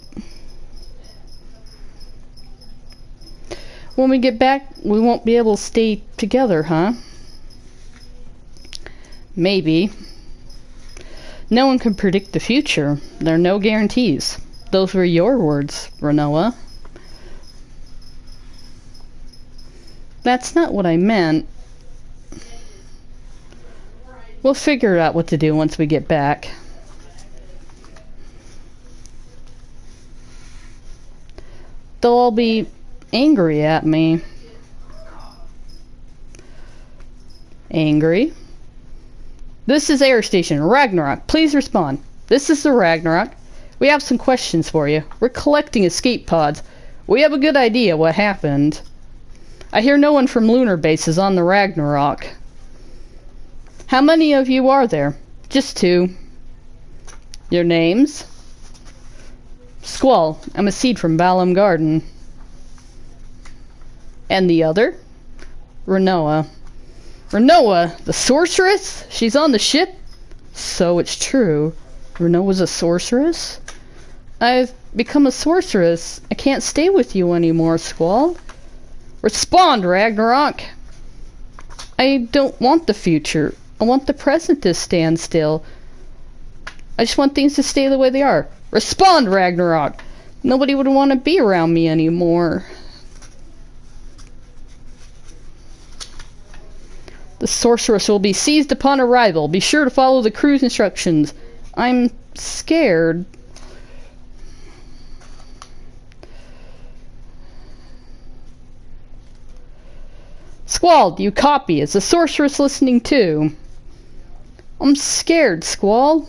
When we get back, we won't be able to stay together, huh? Maybe. No one can predict the future. There are no guarantees. Those were your words, Renoa. That's not what I meant. We'll figure out what to do once we get back. They'll all be angry at me. Angry? This is Air Station, Ragnarok. Please respond. This is the Ragnarok. We have some questions for you. We're collecting escape pods. We have a good idea what happened. I hear no one from Lunar Base is on the Ragnarok. How many of you are there? Just 2. Your names? Squall. I'm a seed from Balam Garden. And the other? Renoa. Renoa, the sorceress? She's on the ship? So it's true. Renault was a sorceress? I've become a sorceress. I can't stay with you anymore, Squall. Respond, Ragnarok! I don't want the future. I want the present to stand still. I just want things to stay the way they are. Respond, Ragnarok! Nobody would want to be around me anymore. The sorceress will be seized upon arrival. Be sure to follow the crew's instructions. I'm scared. Squall, do you copy? Is the sorceress listening too? I'm scared, Squall.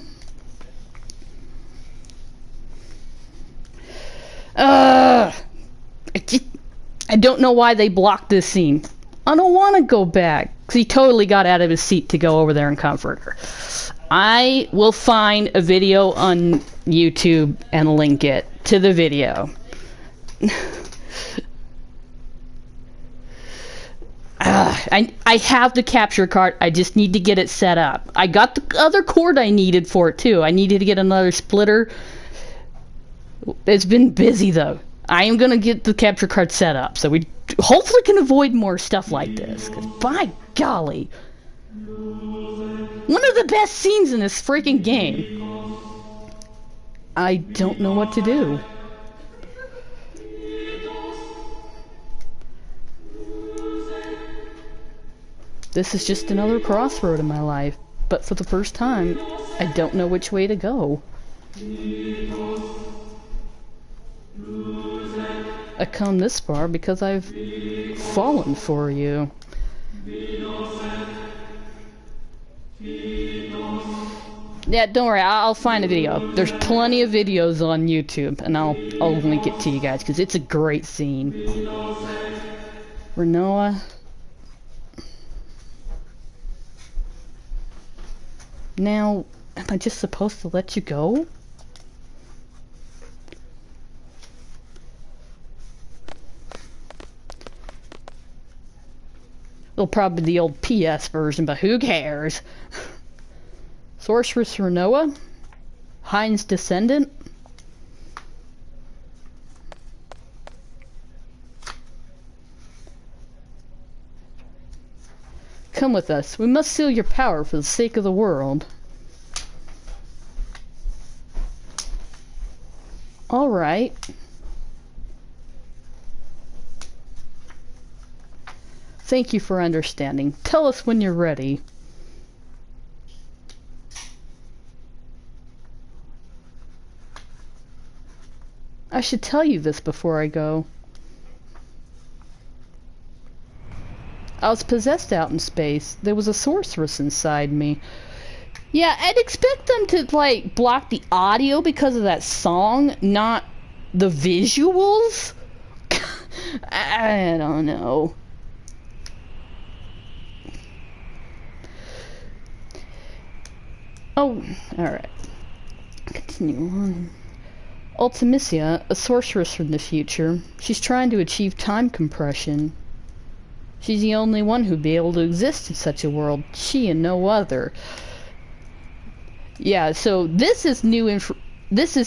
I don't know why they blocked this scene. I don't want to go back. Because he totally got out of his seat to go over there and comfort her. I will find a video on YouTube and link it to the video. I have the capture card. I just need to get it set up. I got the other cord I needed for it too. I needed to get another splitter. It's been busy though. I am going to get the capture card set up so we hopefully can avoid more stuff like this. 'Cause by golly, one of the best scenes in this freaking game. I don't know what to do. This is just another crossroad in my life, but for the first time, I don't know which way to go. I come this far because I've fallen for you. Yeah, don't worry, I'll find a video. There's plenty of videos on YouTube, and I'll link it to you guys, because it's a great scene. Renoa. Now, am I just supposed to let you go? Well, probably the old PS version, but who cares? Sorceress Renoa? Hein's descendant? Come with us. We must seal your power for the sake of the world. All right. Thank you for understanding. Tell us when you're ready. I should tell you this before I go. I was possessed out in space. There was a sorceress inside me. Yeah, I'd expect them to, like, block the audio because of that song, not the visuals. I don't know. Oh, alright. Continue on. Ultimisia, a sorceress from the future. She's trying to achieve time compression. She's the only one who'd be able to exist in such a world. She and no other. Yeah, so this is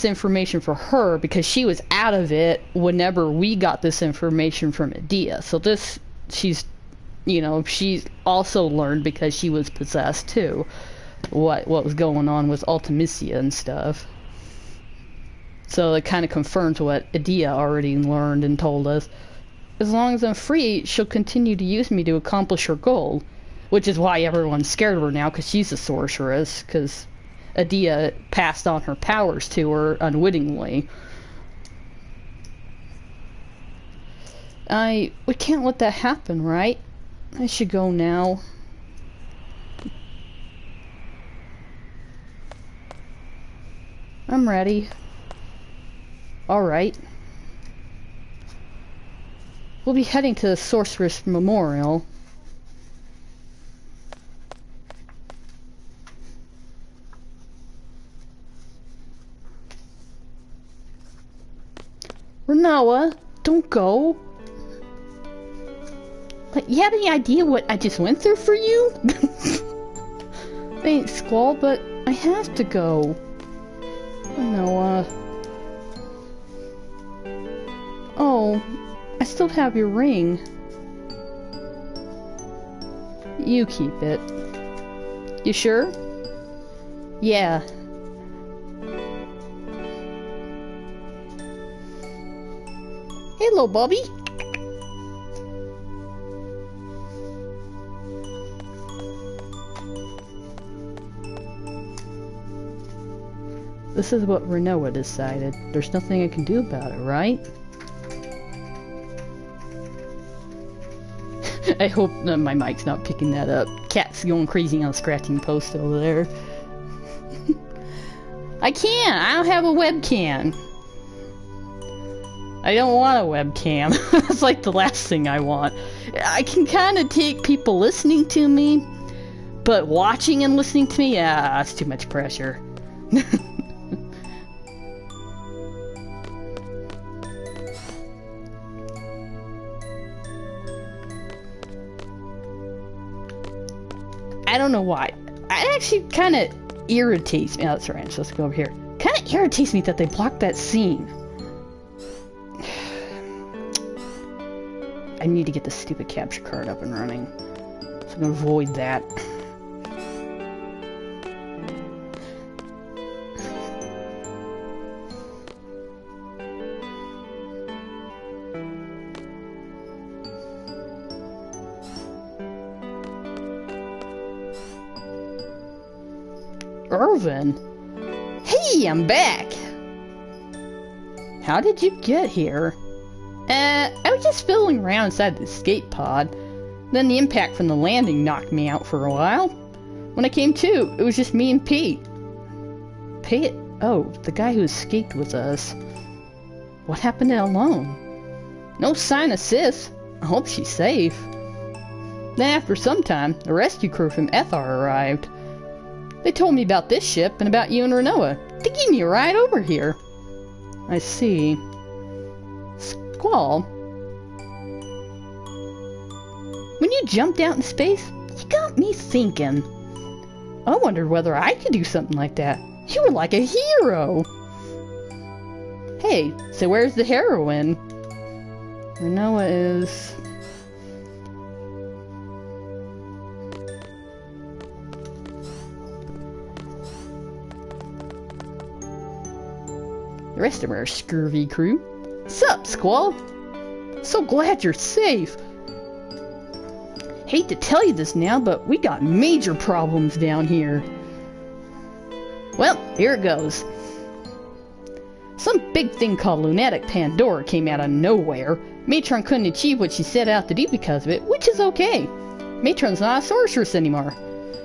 information for her because she was out of it whenever we got this information from Edea. So this, she's also learned because she was possessed too. What was going on with Ultimisia and stuff. So it kind of confirms what Edea already learned and told us. As long as I'm free, she'll continue to use me to accomplish her goal. Which is why everyone's scared of her now, because she's a sorceress, because Edea passed on her powers to her unwittingly. We can't let that happen, right? I should go now. I'm ready. Alright. We'll be heading to the Sorceress Memorial. Renoa, don't go. But you have any idea what I just went through for you? Thanks, Squall, but I have to go. Noah. Oh, I still have your ring. You keep it. You sure? Yeah. Hello, Bobby. This is what Renoa decided. There's nothing I can do about it, right? I hope my mic's not picking that up. Cat's going crazy on scratching post over there. I can't! I don't have a webcam! I don't want a webcam. That's like the last thing I want. I can kind of take people listening to me, but watching and listening to me, that's too much pressure. I don't know why. It actually kind of irritates me. Oh, that's right. So let's go over here. Kind of irritates me that they blocked that scene. I need to get the stupid capture card up and running, so I'm gonna avoid that. Irvin? Hey, I'm back! How did you get here? I was just fiddling around inside the escape pod. Then the impact from the landing knocked me out for a while. When I came to, it was just me and Pete. Pete? Oh, the guy who escaped with us. What happened to Alone? No sign of Sis. I hope she's safe. Then after some time, the rescue crew from Ethar arrived. They told me about this ship and about you and Renoa. They gave me a ride over here. I see. Squall? When you jumped out in space, you got me thinking. I wondered whether I could do something like that. You were like a hero. Hey, so where's the heroine? Renoa is... The rest of our scurvy crew. Sup, Squall? So glad you're safe. Hate to tell you this now, but we got major problems down here. Well, here it goes. Some big thing called Lunatic Pandora came out of nowhere. Matron couldn't achieve what she set out to do because of it, which is okay. Matron's not a sorceress anymore.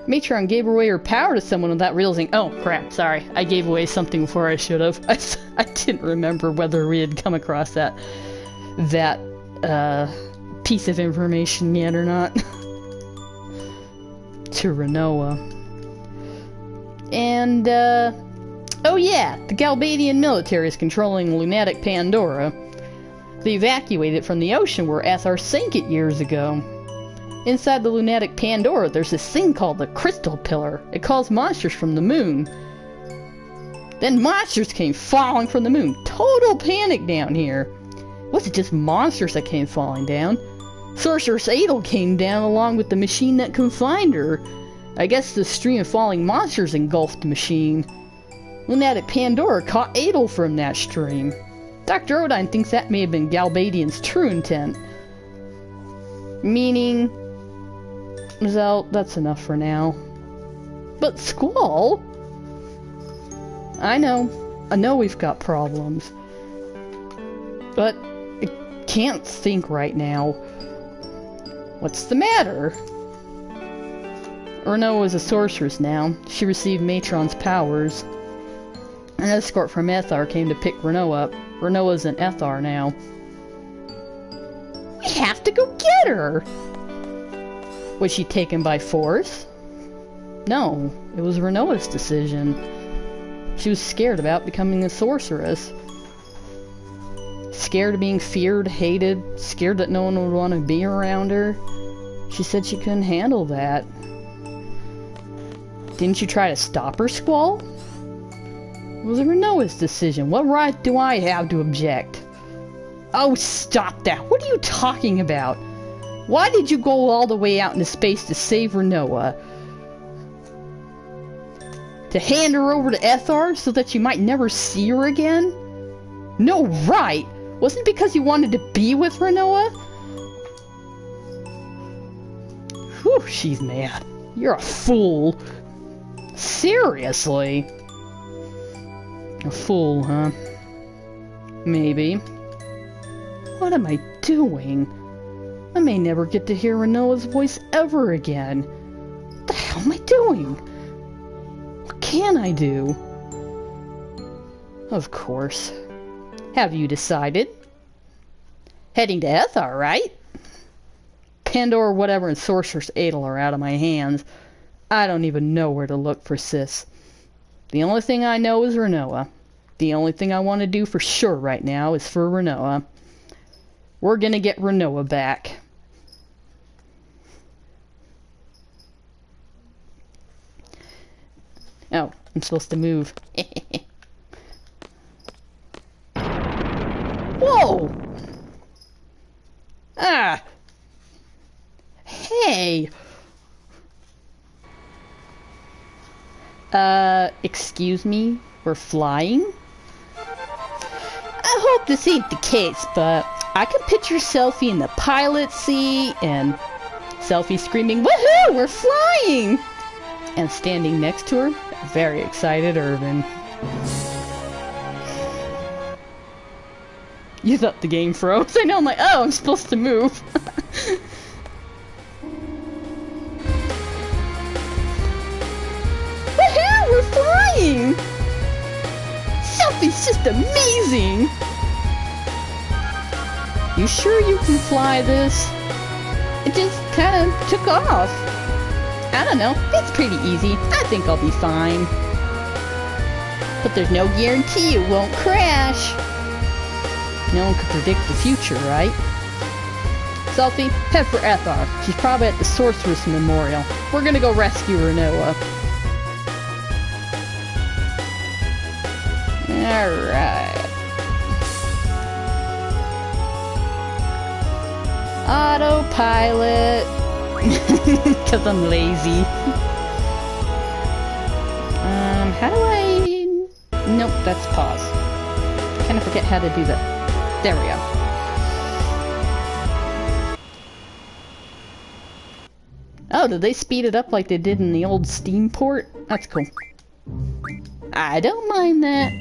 Matron gave away her power to someone without realizing... Oh, crap, sorry. I gave away something before I should have. I didn't remember whether we had come across that piece of information yet or not. To Renoa. And, oh yeah, the Galbadian military is controlling Lunatic Pandora. They evacuated it from the ocean where Ethar sank it years ago. Inside the Lunatic Pandora, there's this thing called the Crystal Pillar. It calls monsters from the moon. Then monsters came falling from the moon. Total panic down here. It wasn't just monsters that came falling down. Sorceress Adel came down along with the machine that confined her. I guess the stream of falling monsters engulfed the machine. Lunatic Pandora caught Adel from that stream. Dr. Odine thinks that may have been Galbadian's true intent. Meaning... Well, that's enough for now. But Squall? I know we've got problems. But I can't think right now. What's the matter? Renoa is a sorceress now. She received Matron's powers. An escort from Ethar came to pick Renoa up. Renoa's in Ethar now. We have to go get her! Was she taken by force? No, it was Renoa's decision. She was scared about becoming a sorceress. Scared of being feared, hated, scared that no one would want to be around her. She said she couldn't handle that. Didn't you try to stop her, Squall? It was Renoa's decision. What right do I have to object? Oh, stop that. What are you talking about? Why did you go all the way out into space to save Renoa? To hand her over to Ethar so that you might never see her again? No, right! Wasn't it because you wanted to be with Renoa? Whew, she's mad. You're a fool. Seriously? A fool, huh? Maybe. What am I doing? I may never get to hear Renoa's voice ever again. What the hell am I doing? What can I do? Of course. Have you decided? Heading to Ethar, right? Pandora, whatever, and Sorceress Adel are out of my hands. I don't even know where to look for Sis. The only thing I know is Renoa. The only thing I want to do for sure right now is for Renoa. We're gonna get Renoa back. Oh, I'm supposed to move. Whoa! Ah! Hey! Excuse me? We're flying? I hope this ain't the case, but I can picture Selphie in the pilot seat, and Selphie screaming, "Woohoo! We're flying!" And standing next to her, a very excited Irvin. You thought the game froze? I know, I'm like, oh, I'm supposed to move. Woohoo! We're flying! Selphie's just amazing! You sure you can fly this? It just kind of took off. I don't know, it's pretty easy. I think I'll be fine. But there's no guarantee it won't crash. No one could predict the future, right? Selphie, head for Ethar. She's probably at the Sorceress Memorial. We're gonna go rescue Renoa. Alright. Autopilot. Because I'm lazy. How do I... Nope, that's pause. Kind of forget how to do that. There we go. Oh, did they speed it up like they did in the old Steam port? That's cool. I don't mind that.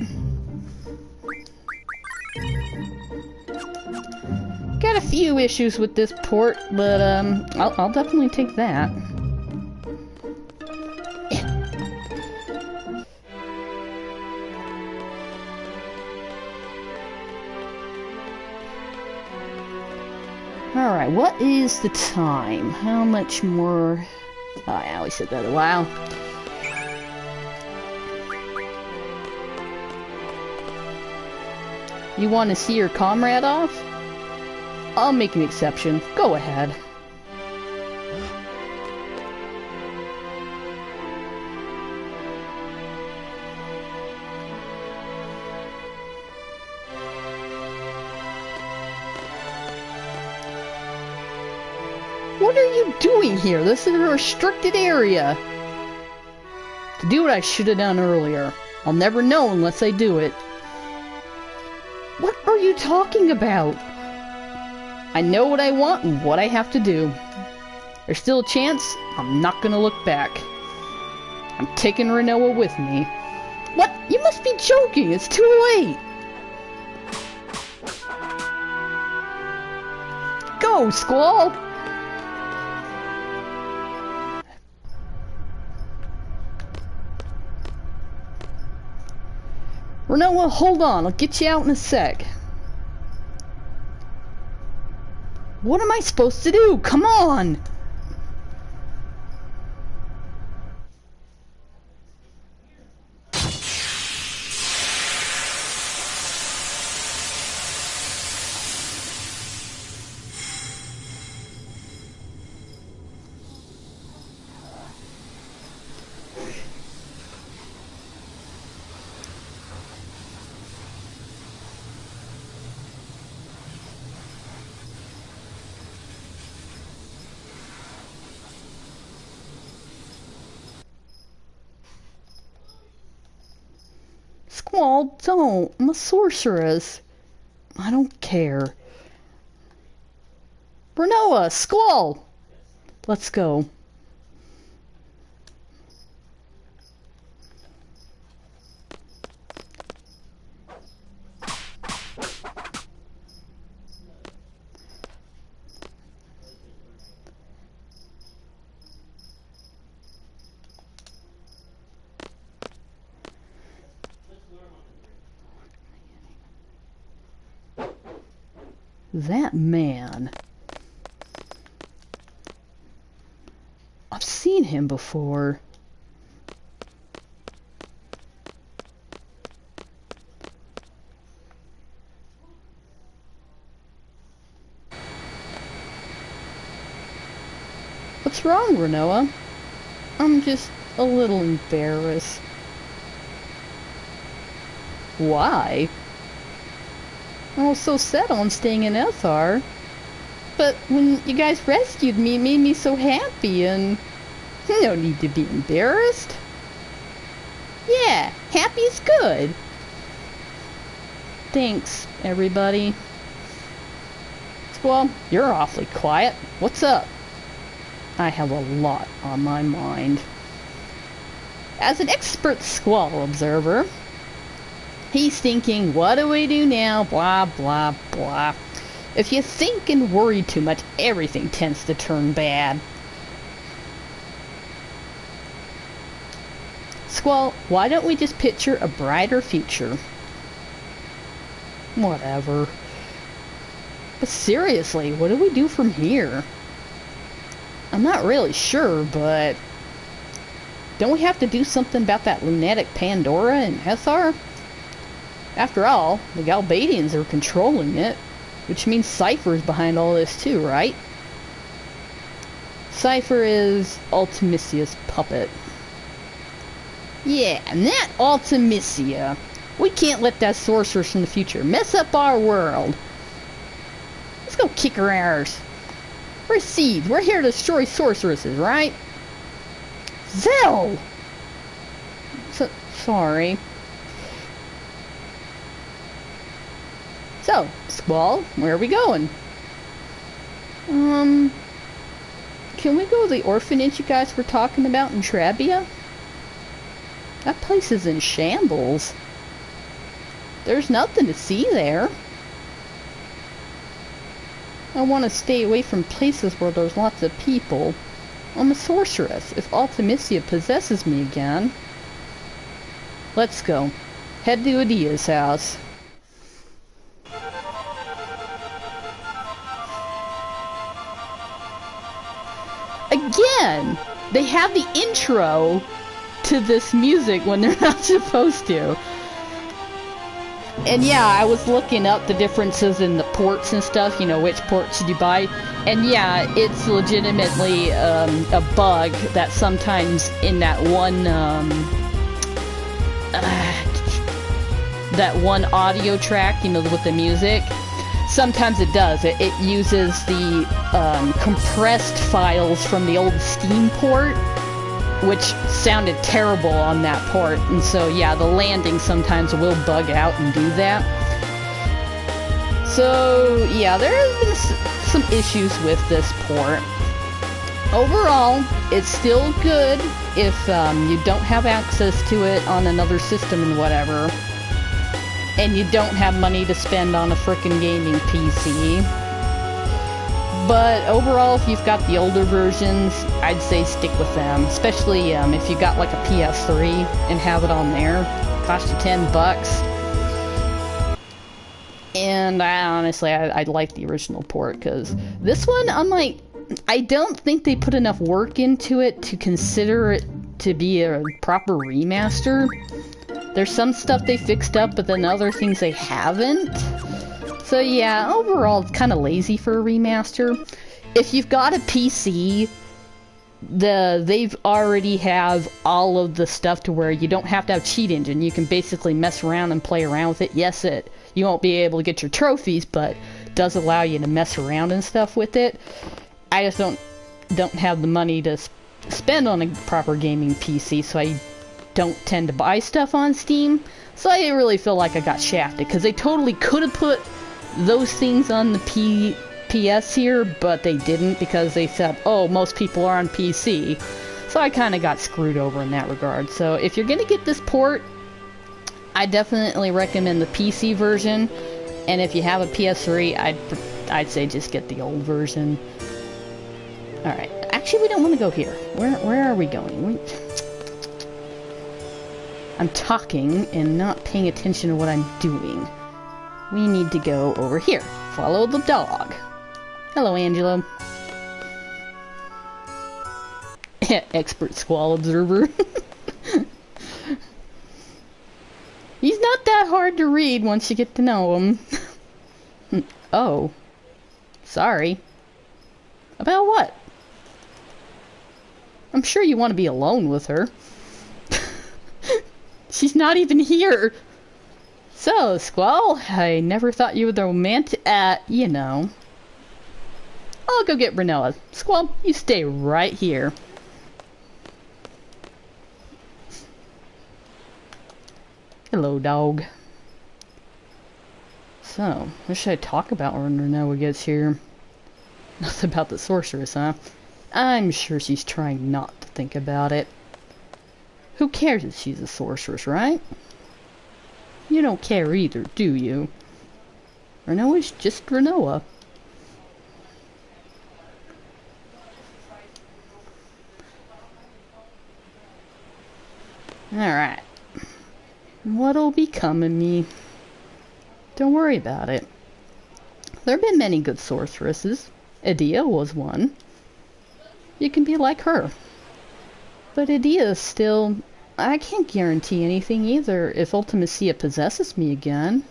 Got a few issues with this port, but I'll definitely take that. Alright, what is the time? How much more... Oh, I always said that a while. You want to see your comrade off? I'll make an exception. Go ahead. What are you doing here? This is a restricted area. To do what I should have done earlier. I'll never know unless I do it. What are you talking about? I know what I want and what I have to do. There's still a chance I'm not gonna look back. I'm taking Renoa with me. What? You must be joking. It's too late. Go, Squall! Renoa, hold on. I'll get you out in a sec. What am I supposed to do? Come on! Squall, don't. I'm a sorceress. I don't care. Renoa, Squall! Let's go. That man. I've seen him before. What's wrong, Renoa? I'm just a little embarrassed. Why? I was so set on staying in Ethar. But when you guys rescued me, it made me so happy, and no need to be embarrassed. Yeah, happy is good. Thanks, everybody. Squall, you're awfully quiet. What's up? I have a lot on my mind. As an expert Squall observer, he's thinking, what do we do now? Blah, blah, blah. If you think and worry too much, everything tends to turn bad. Squall, why don't we just picture a brighter future? Whatever. But seriously, what do we do from here? I'm not really sure, but don't we have to do something about that lunatic Pandora in Ethar? After all, the Galbadians are controlling it, which means Cypher's behind all this too, right? Cypher is Ultimicia's puppet. Yeah, and that Ultimicia. We can't let that sorceress from the future mess up our world. Let's go kick her ass. We're Seeds. We're here to destroy sorceresses, right? Zell! Sorry. So, Squall, where are we going? Can we go to the orphanage you guys were talking about in Trabia? That place is in shambles. There's nothing to see there. I want to stay away from places where there's lots of people. I'm a sorceress. If Ultimicia possesses me again... Let's go. Head to Adia's house. Again! They have the intro to this music when they're not supposed to. And yeah, I was looking up the differences in the ports and stuff, you know, which ports should you buy. And yeah, it's legitimately a bug that sometimes in that one audio track, you know, with the music, sometimes it does. It uses the compressed files from the old Steam port, which sounded terrible on that port, and so yeah, the landing sometimes will bug out and do that. So yeah, there have been some issues with this port. Overall, it's still good if you don't have access to it on another system and whatever, and you don't have money to spend on a frickin' gaming PC. But overall, if you've got the older versions, I'd say stick with them. Especially if you got like a PS3 and have it on there. Cost you $10. And I'd like the original port, because this one, I don't think they put enough work into it to consider it to be a proper remaster. There's some stuff they fixed up, but then other things they haven't. So yeah, overall it's kind of lazy for a remaster. If you've got a PC, they've already have all of the stuff to where you don't have to have cheat engine. You can basically mess around and play around with it. Yes, you won't be able to get your trophies, but it does allow you to mess around and stuff with it. I just don't have the money to spend on a proper gaming PC, so I don't tend to buy stuff on Steam, so I really feel like I got shafted, because they totally could have put those things on the PS here, but they didn't, because they said, oh, most people are on PC. So I kind of got screwed over in that regard. So if you're going to get this port, I definitely recommend the PC version. And if you have a PS3, I'd say just get the old version. Alright, actually we don't want to go here. Where are we going? I'm talking and not paying attention to what I'm doing. We need to go over here. Follow the dog. Hello, Angelo. Expert squall observer. He's not that hard to read once you get to know him. Oh. Sorry. About what? I'm sure you want to be alone with her. She's not even here. So, Squall, I never thought you were the romantic... you know. I'll go get Renoa. Squall, you stay right here. Hello, dog. So, what should I talk about when Renoa gets here? Nothing about the sorceress, huh? I'm sure she's trying not to think about it. Who cares if she's a sorceress, right? You don't care either, do you? Renoa's just Renoa. Alright. What'll become of me? Don't worry about it. There have been many good sorceresses. Edea was one. You can be like her. But Edea still... I can't guarantee anything either if Ultimacia possesses me again.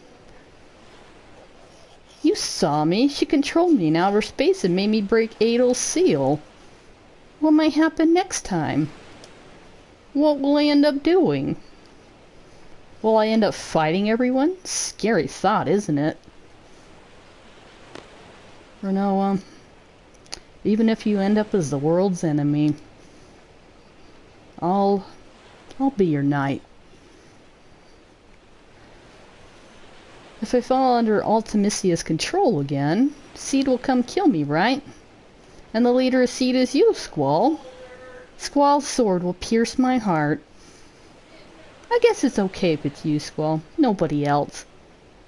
You saw me. She controlled me in outer space and made me break Adel's seal. What might happen next time? What will I end up doing? Will I end up fighting everyone? Scary thought, isn't it? Renoa, even if you end up as the world's enemy, I'll be your knight. If I fall under Ultimicia's control again, Seed will come kill me, right? And the leader of Seed is you, Squall. Squall's sword will pierce my heart. I guess it's okay if it's you, Squall. Nobody else.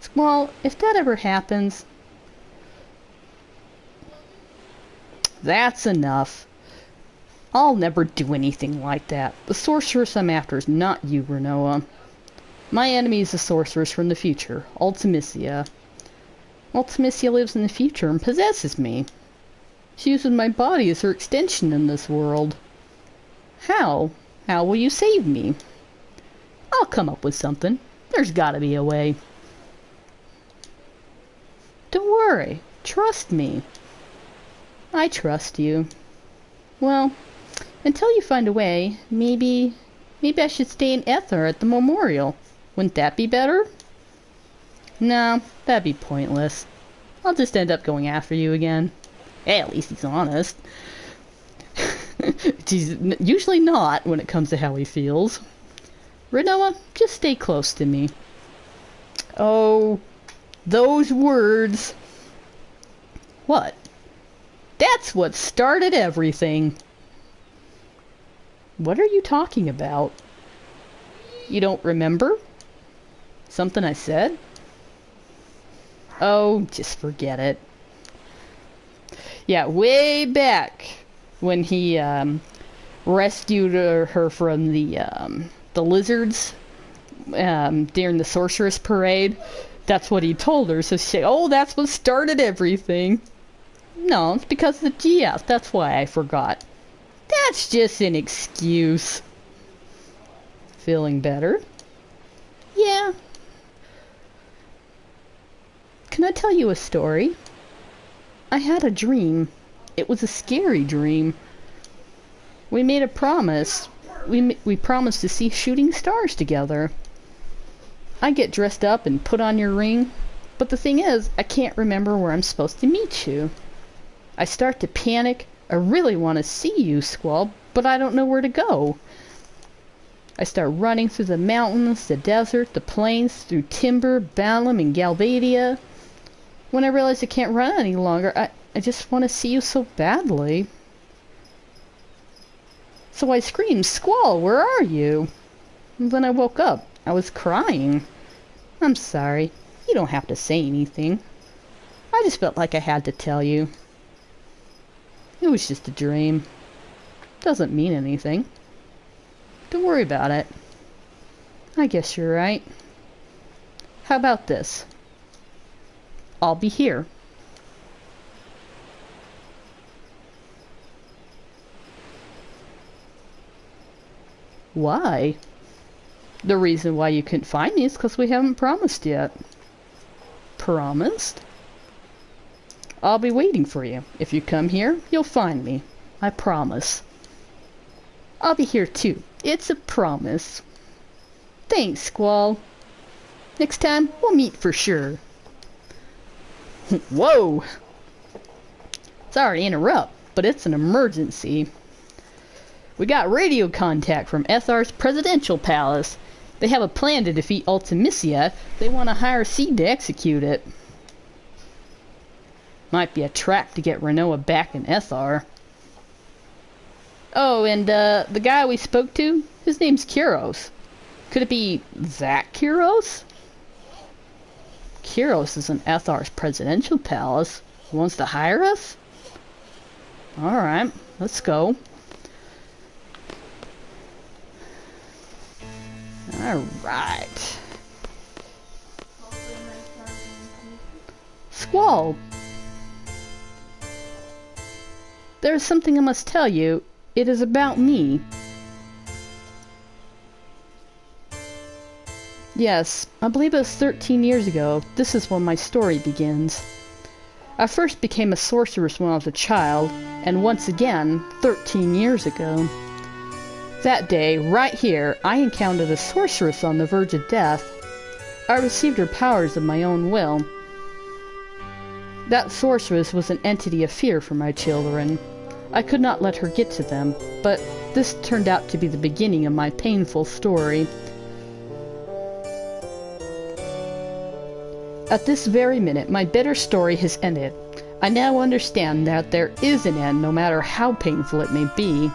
Squall, if that ever happens... That's enough. I'll never do anything like that. The sorceress I'm after is not you, Renoa. My enemy is a sorceress from the future, Ultimacia. Ultimacia lives in the future and possesses me. She uses my body as her extension in this world. How? How will you save me? I'll come up with something. There's gotta be a way. Don't worry. Trust me. I trust you. Well, until you find a way, maybe I should stay in Ether at the memorial. Wouldn't that be better? No, that'd be pointless. I'll just end up going after you again. Hey, at least he's honest. He's usually not when it comes to how he feels. Renoa, just stay close to me. Oh, those words. What? That's what started everything. What are you talking about? You don't remember? Something I said? Oh, just forget it. Yeah, way back when he rescued her from the lizards during the sorceress parade. That's what he told her. So she said, oh, that's what started everything. No, it's because of the GF. That's why I forgot. That's just an excuse. Feeling better? Yeah. Can I tell you a story? I had a dream. It was a scary dream. We made a promise. We promised to see shooting stars together. I get dressed up and put on your ring, but the thing is, I can't remember where I'm supposed to meet you. I start to panic. I really want to see you, Squall, but I don't know where to go. I start running through the mountains, the desert, the plains, through Timber, Balam, and Galbadia. When I realize I can't run any longer, I just want to see you so badly. So I screamed, "Squall, where are you?" And when I woke up, I was crying. I'm sorry. You don't have to say anything. I just felt like I had to tell you. It was just a dream. Doesn't mean anything. Don't worry about it. I guess you're right. How about this? I'll be here. Why? The reason why you couldn't find me is because we haven't promised yet. Promised? I'll be waiting for you. If you come here, you'll find me. I promise. I'll be here too. It's a promise. Thanks, Squall. Next time, we'll meet for sure. Whoa! Sorry to interrupt, but it's an emergency. We got radio contact from SR's presidential palace. They have a plan to defeat Ultimisia. They want to hire Seed to execute it. Might be a trap to get Renoa back in SR. Oh, and the guy we spoke to, his name's Kuros. Could it be that Kuros? Kuros is in SR's presidential palace. He wants to hire us? Alright, let's go. Alright. Squall! There is something I must tell you. It is about me. Yes, I believe it was 13 years ago. This is when my story begins. I first became a sorceress when I was a child, and once again, 13 years ago. That day, right here, I encountered a sorceress on the verge of death. I received her powers of my own will. That sorceress was an entity of fear for my children. I could not let her get to them, but this turned out to be the beginning of my painful story. At this very minute, my bitter story has ended. I now understand that there is an end, no matter how painful it may be.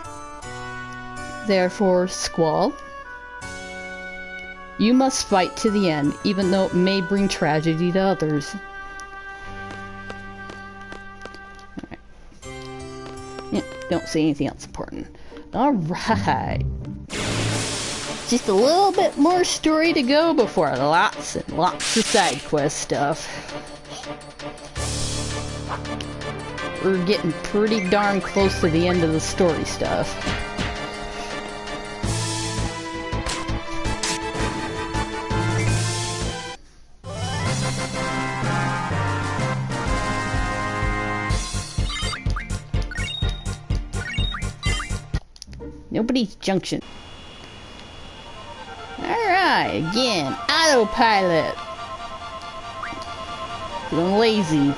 Therefore, Squall, you must fight to the end, even though it may bring tragedy to others. Alright. Yeah, don't say anything else important. Alright. Just a little bit more story to go before lots and lots of side quest stuff. We're getting pretty darn close to the end of the story stuff. Nobody's junction. Alright, again, autopilot. Feeling lazy.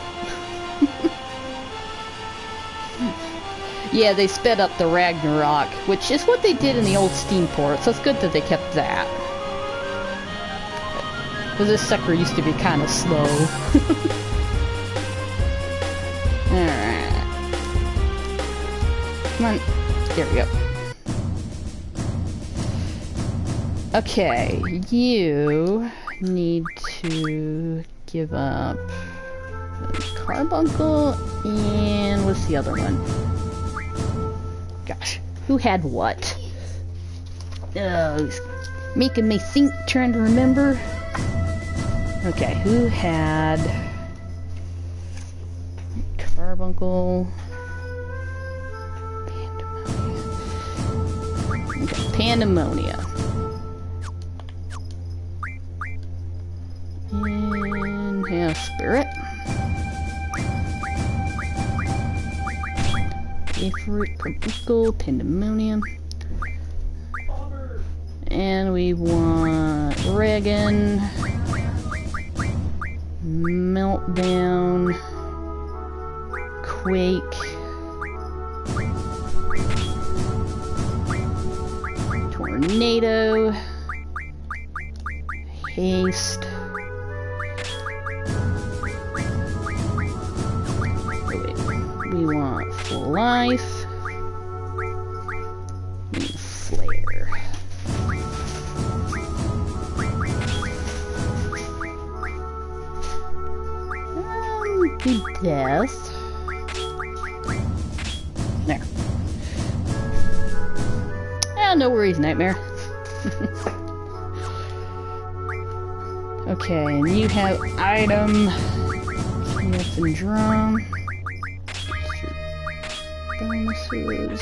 Yeah, they sped up the Ragnarok, which is what they did in the old Steam port, so it's good that they kept that. Because this sucker used to be kind of slow. Alright. Come on. There we go. Okay, you need to give up Carbuncle and what's the other one? Gosh, who had what? He's making me think, trying to remember. Okay, who had Carbuncle? Pandemonia. Okay, Pandemonia. And have Spirit. Ifrit, Carbuncle, Pandemonium. And we want Regan, Meltdown, Quake, tornado. Haste. Oh, wait. We want full life. And flare. Be death. There. Ah, no worries, Nightmare. Okay, and you have item. Connect and drum. Bonuses.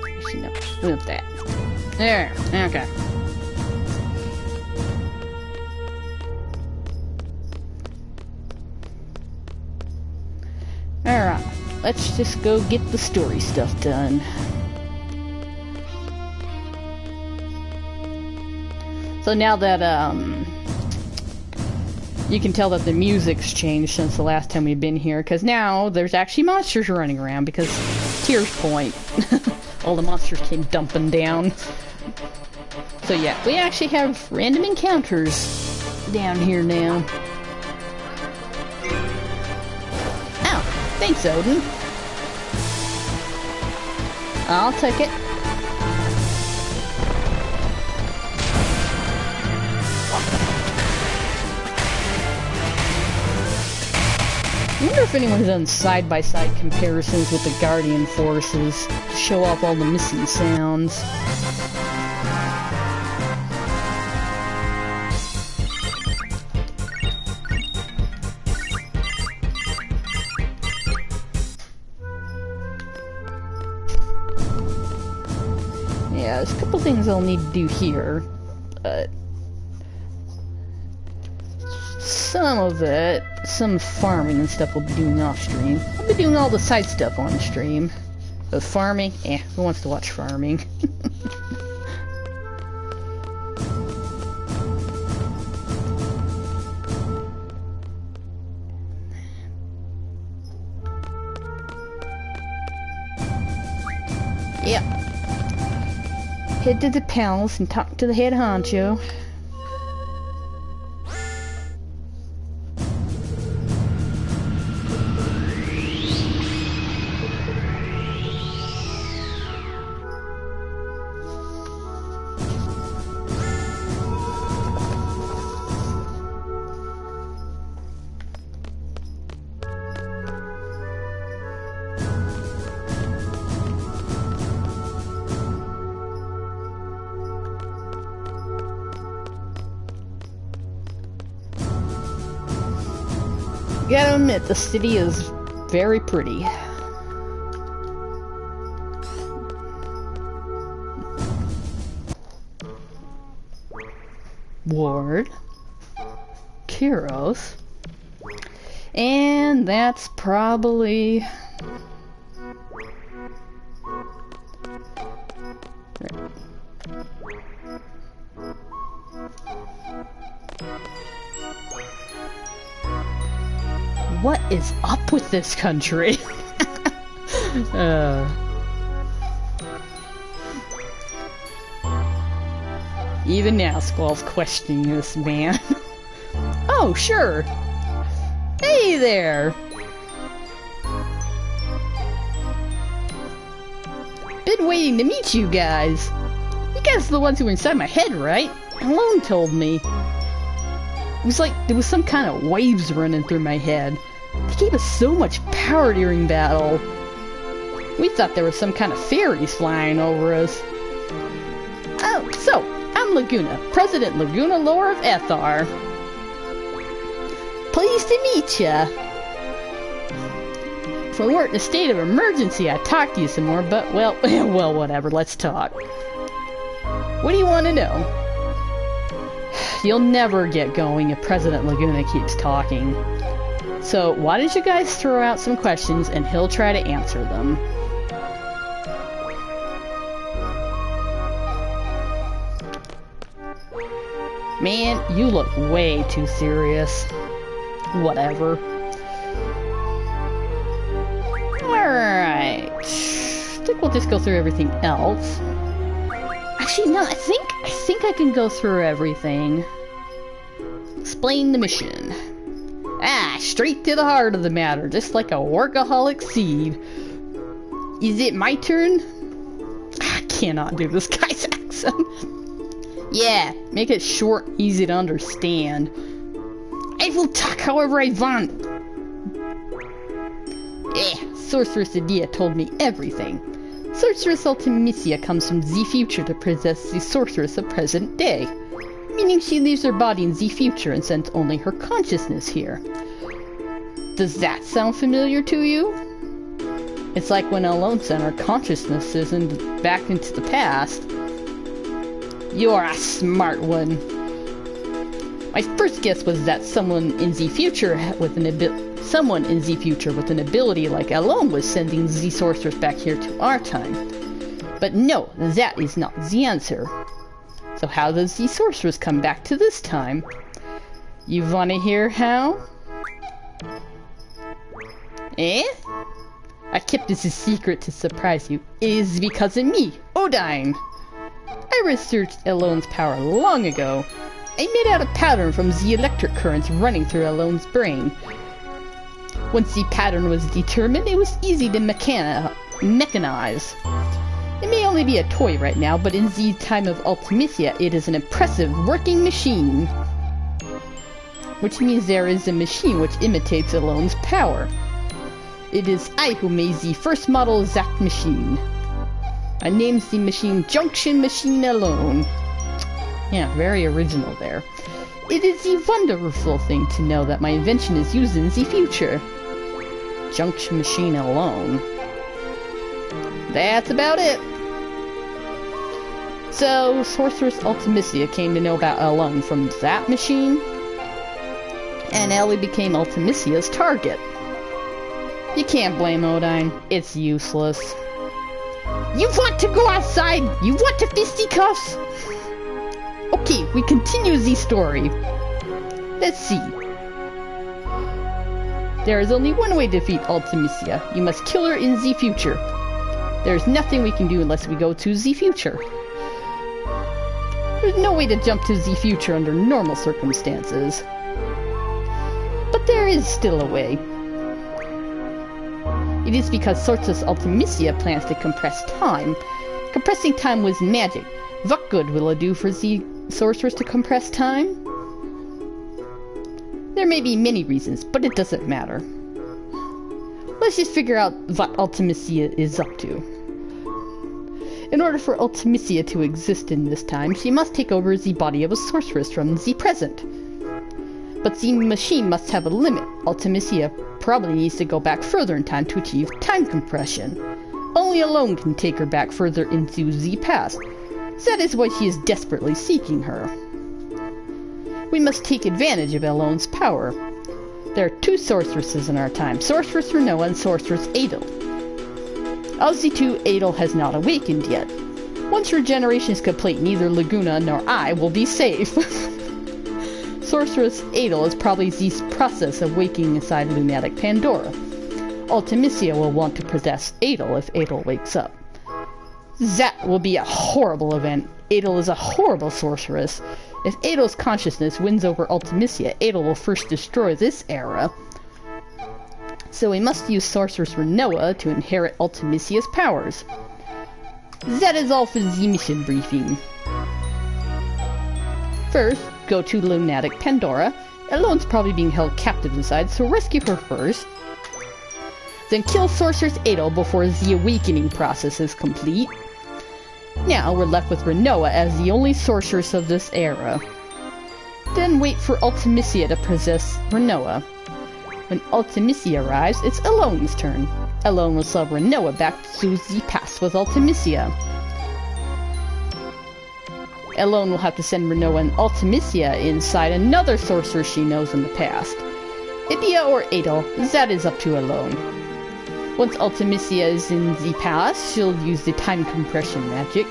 Actually, no. Move that. There. Okay. Alright. Let's just go get the story stuff done. So now that, you can tell that the music's changed since the last time we've been here, because now there's actually monsters running around, because Tears Point, all the monsters came dumping down. So yeah, we actually have random encounters down here now. Ow! Thanks, Odin. I'll take it. I wonder if anyone's done side-by-side comparisons with the Guardian forces to show off all the missing sounds. Yeah, there's a couple things I'll need to do here, but some of it, some farming and stuff we'll be doing off stream. I'll be doing all the side stuff on stream. But farming? Who wants to watch farming? Yep. Head to the palace and talk to the head honcho. Gotta admit, the city is very pretty. Ward. Kyros. And that's probably... What is up with this country? Even now, Squall's questioning this man. Oh, sure. Hey there. Been waiting to meet you guys. You guys are the ones who were inside my head, right? Alone told me. It was like there was some kind of waves running through my head. They gave us so much power during battle. We thought there was some kind of fairies flying over us. Oh, so, I'm Laguna, President Laguna Lore of Ethar. Pleased to meet ya. If we weren't in a state of emergency, I'd talk to you some more, but, well, well, whatever, let's talk. What do you want to know? You'll never get going if President Laguna keeps talking. So, why don't you guys throw out some questions and he'll try to answer them. Man, you look way too serious. Whatever. Alright. I think we'll just go through everything else. Actually, no, I think I can go through everything. Explain the mission. Straight to the heart of the matter, just like a workaholic seed. Is it my turn? I cannot do this guy's accent. Yeah, make it short, easy to understand. I will talk however I want. Sorceress Adia told me everything. Sorceress Ultimisia comes from the future to possess the sorceress of present day, meaning she leaves her body in the future and sends only her consciousness here. Does that sound familiar to you? It's like when Alone sent her consciousnesses back into the past. You're a smart one. My first guess was that someone in the future with an ability like Alone was sending the sorceress back here to our time. But no, that is not the answer. So how does the sorceress come back to this time? You wanna hear how? I kept this a secret to surprise you. It is because of me, Odine. I researched Alone's power long ago. I made out a pattern from the electric currents running through Alone's brain. Once the pattern was determined, it was easy to mechanize. It may only be a toy right now, but in the time of Ultimisia, it is an impressive working machine. Which means there is a machine which imitates Alone's power. It is I who made the first model Zack machine. I named the machine Junction Machine Alone. Yeah, very original there. It is a wonderful thing to know that my invention is used in the future. Junction Machine Alone. That's about it. So, Sorceress Ultimisia came to know about Alone from that machine, and Ellie became Ultimisia's target. You can't blame Odine. It's useless. You want to go outside? You want to fisticuffs? Okay, we continue the story. Let's see. There is only one way to defeat Ultimisia. You must kill her in the future. There is nothing we can do unless we go to the future. There's no way to jump to the future under normal circumstances. But there is still a way. It is because Sorceress Ultimisia plans to compress time. Compressing time was magic. What good will it do for the sorceress to compress time? There may be many reasons, but it doesn't matter. Let's just figure out what Ultimisia is up to. In order for Ultimisia to exist in this time, she must take over the body of a sorceress from the present. But the machine must have a limit. Ultimisia probably needs to go back further in time to achieve time compression. Only Alone can take her back further into the past. That is why she is desperately seeking her. We must take advantage of Alone's power. There are two sorceresses in our time, Sorceress Renoa and Sorceress Adel. Of the two, Adel has not awakened yet. Once regeneration is complete, neither Laguna nor I will be safe. Sorceress Adel is probably the process of waking inside Lunatic Pandora. Ultimisia will want to possess Adel if Adel wakes up. That will be a horrible event. Adel is a horrible sorceress. If Adel's consciousness wins over Ultimisia, Adel will first destroy this era. So we must use Sorceress Renoa to inherit Ultimisia's powers. That is all for the mission briefing. First, go to Lunatic Pandora. Alone's probably being held captive inside, so rescue her first. Then kill Sorceress Adel before the awakening process is complete. Now we're left with Renoa as the only sorceress of this era. Then wait for Ultimisia to possess Renoa. When Ultimisia arrives, it's Alone's turn. Alone will sell Renoa back to the past with Ultimisia. Alone will have to send Renoa and Ultimisia inside another sorcerer she knows in the past. Idia or Adel, that is up to Alone. Once Ultimisia is in the past, she'll use the time compression magic.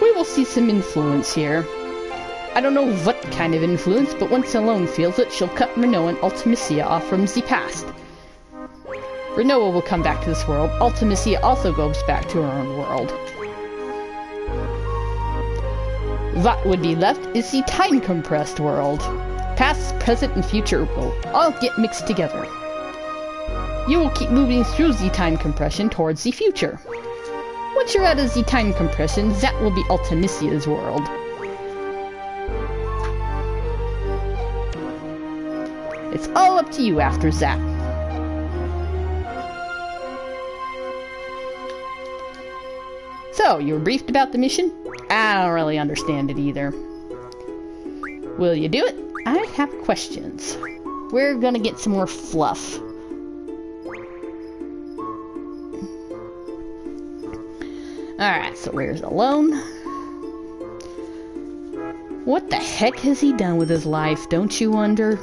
We will see some influence here. I don't know what kind of influence, but once Alone feels it, she'll cut Renoa and Ultimisia off from the past. Renoa will come back to this world. Ultimisia also goes back to her own world. What would be left is the time-compressed world. Past, present, and future will all get mixed together. You will keep moving through the time compression towards the future. Once you're out of the time compression, that will be Ultimicia's world. It's all up to you after that. So, you were briefed about the mission? I don't really understand it either. Will you do it? I have questions. We're gonna get some more fluff. Alright, so where's Alone? What the heck has he done with his life, don't you wonder?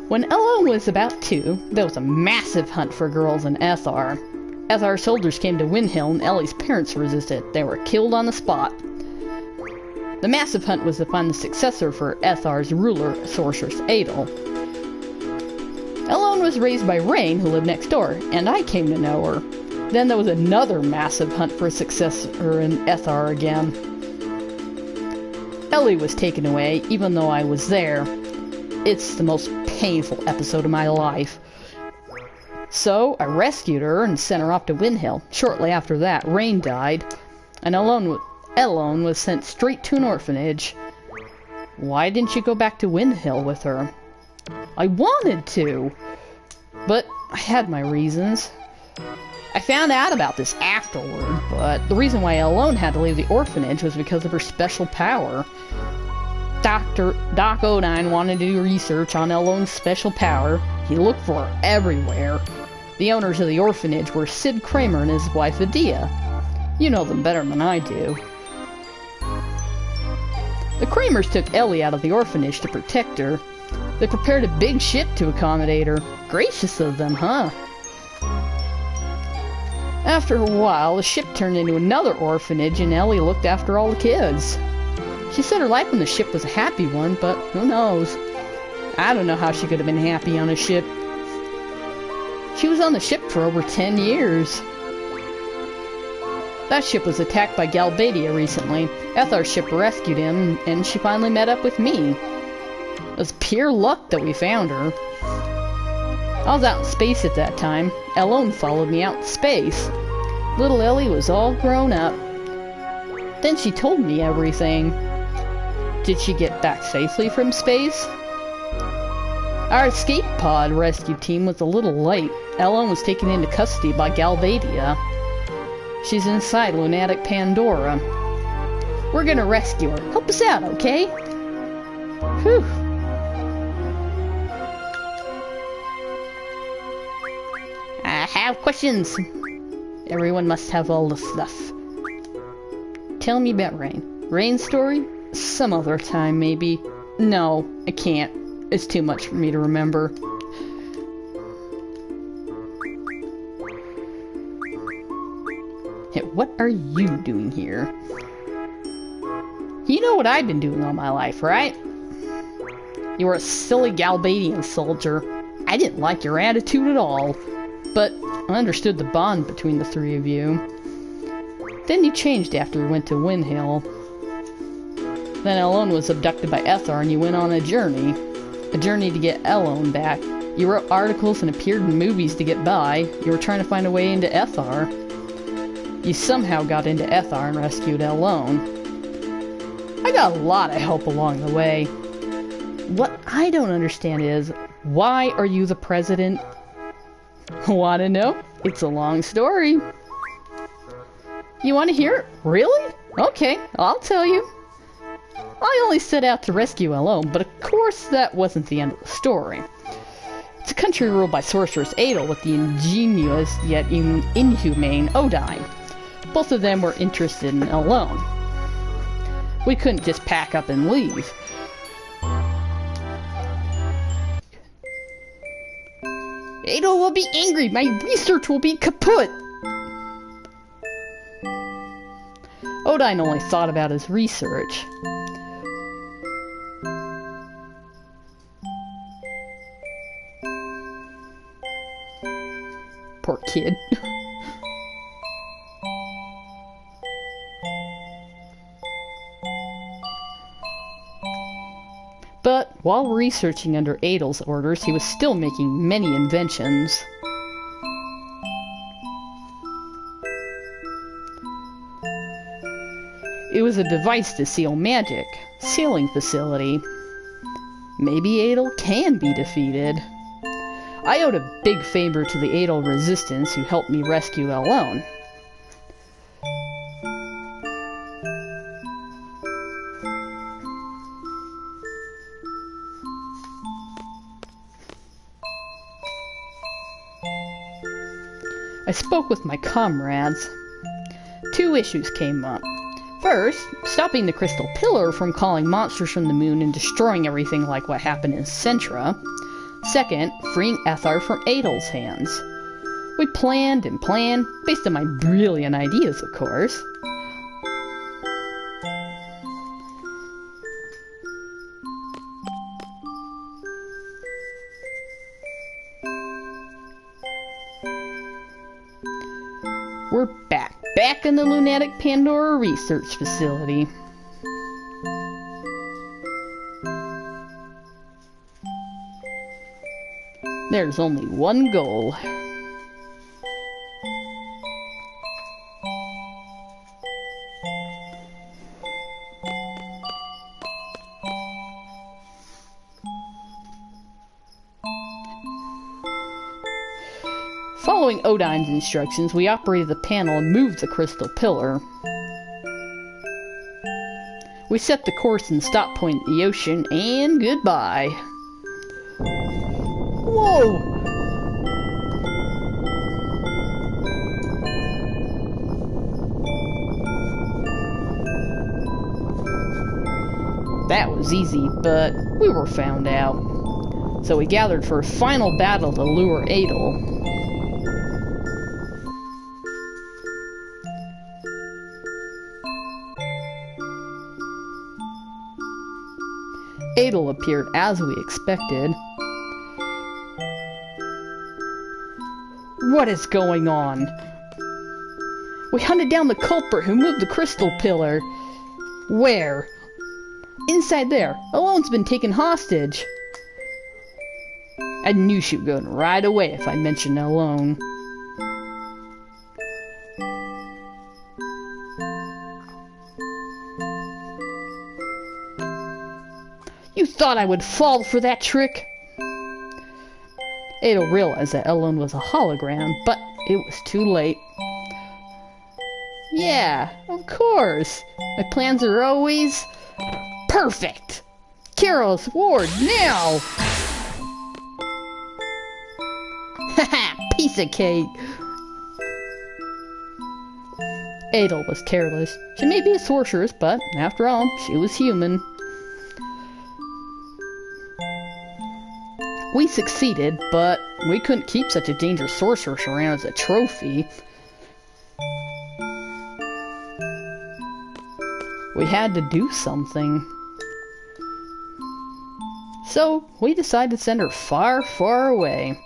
When Alone was about 2, there was a massive hunt for girls in Ethar. Ethar's soldiers came to Windhill and Ellie's parents resisted. They were killed on the spot. The massive hunt was to find the successor for Ethar's ruler, Sorceress Adel. Alone was raised by Rain, who lived next door, and I came to know her. Then there was another massive hunt for a successor in Ethar again. Ellie was taken away, even though I was there. It's the most painful episode of my life. So, I rescued her and sent her off to Windhill. Shortly after that, Rain died, and Alone was sent straight to an orphanage. Why didn't you go back to Windhill with her? I wanted to, but I had my reasons. I found out about this afterward, but the reason why Alone had to leave the orphanage was because of her special power. Doc Odine wanted to do research on Alone's special power. He looked for her everywhere. The owners of the orphanage were Sid Kramer and his wife Adia. You know them better than I do. The Kramers took Ellie out of the orphanage to protect her. They prepared a big ship to accommodate her. Gracious of them, huh? After a while, the ship turned into another orphanage and Ellie looked after all the kids. She said her life on the ship was a happy one, but who knows? I don't know how she could have been happy on a ship. She was on the ship for over 10 years. That ship was attacked by Galbadia recently. Ethar's ship rescued him, and she finally met up with me. It was pure luck that we found her. I was out in space at that time. Alone followed me out in space. Little Ellie was all grown up. Then she told me everything. Did she get back safely from space? Our escape pod rescue team was a little late. Ellen was taken into custody by Galbadia. She's inside Lunatic Pandora. We're gonna rescue her. Help us out, okay? Whew. I have questions. Everyone must have all the stuff. Tell me about Rain. Rain's story? Some other time, maybe. No, I can't. It's too much for me to remember. Hey, what are you doing here? You know what I've been doing all my life, right? You were a silly Galbadian soldier. I didn't like your attitude at all. But I understood the bond between the three of you. Then you changed after you went to Windhill. Then Elone was abducted by Ethar and you went on a journey. A journey to get Elone back. You wrote articles and appeared in movies to get by. You were trying to find a way into Ethar. You somehow got into Ethar and rescued Elone. I got a lot of help along the way. What I don't understand is, why are you the president? Want to know? It's a long story. You want to hear it? Really? Okay, I'll tell you. I only set out to rescue Elone, but of course that wasn't the end of the story. It's a country ruled by Sorceress Adel with the ingenious yet inhumane Odine. Both of them were interested in Elone. We couldn't just pack up and leave. Adel will be angry. My research will be kaput. Odine only thought about his research. Poor kid. But while researching under Adel's orders, he was still making many inventions. It was a device to seal magic, sealing facility. Maybe Adel can be defeated. I owed a big favor to the Adel resistance who helped me rescue Elone. I spoke with my comrades. Two issues came up. First, stopping the Crystal Pillar from calling monsters from the moon and destroying everything like what happened in Centra. Second, freeing Ethar from Adel's hands. We planned and planned, based on my brilliant ideas, of course. We're back in the Lunatic Pandora Research Facility. There's only one goal. Following Odine's instructions, we operated the panel and moved the Crystal Pillar. We set the course and stop point in the ocean, and goodbye. Whoa! That was easy, but we were found out. So we gathered for a final battle to lure Adel. Adel appeared as we expected. What is going on? We hunted down the culprit who moved the Crystal Pillar. Where? Inside there. Elone's been taken hostage. I knew she would go right away if I mentioned Elone. You thought I would fall for that trick? Adel realized that Elone was a hologram, but it was too late. Yeah, of course. My plans are always perfect. Carol's Ward now! Haha, piece of cake. Adel was careless. She may be a sorceress, but after all, she was human. We succeeded, but we couldn't keep such a dangerous sorceress around as a trophy. We had to do something. So, we decided to send her far, far away.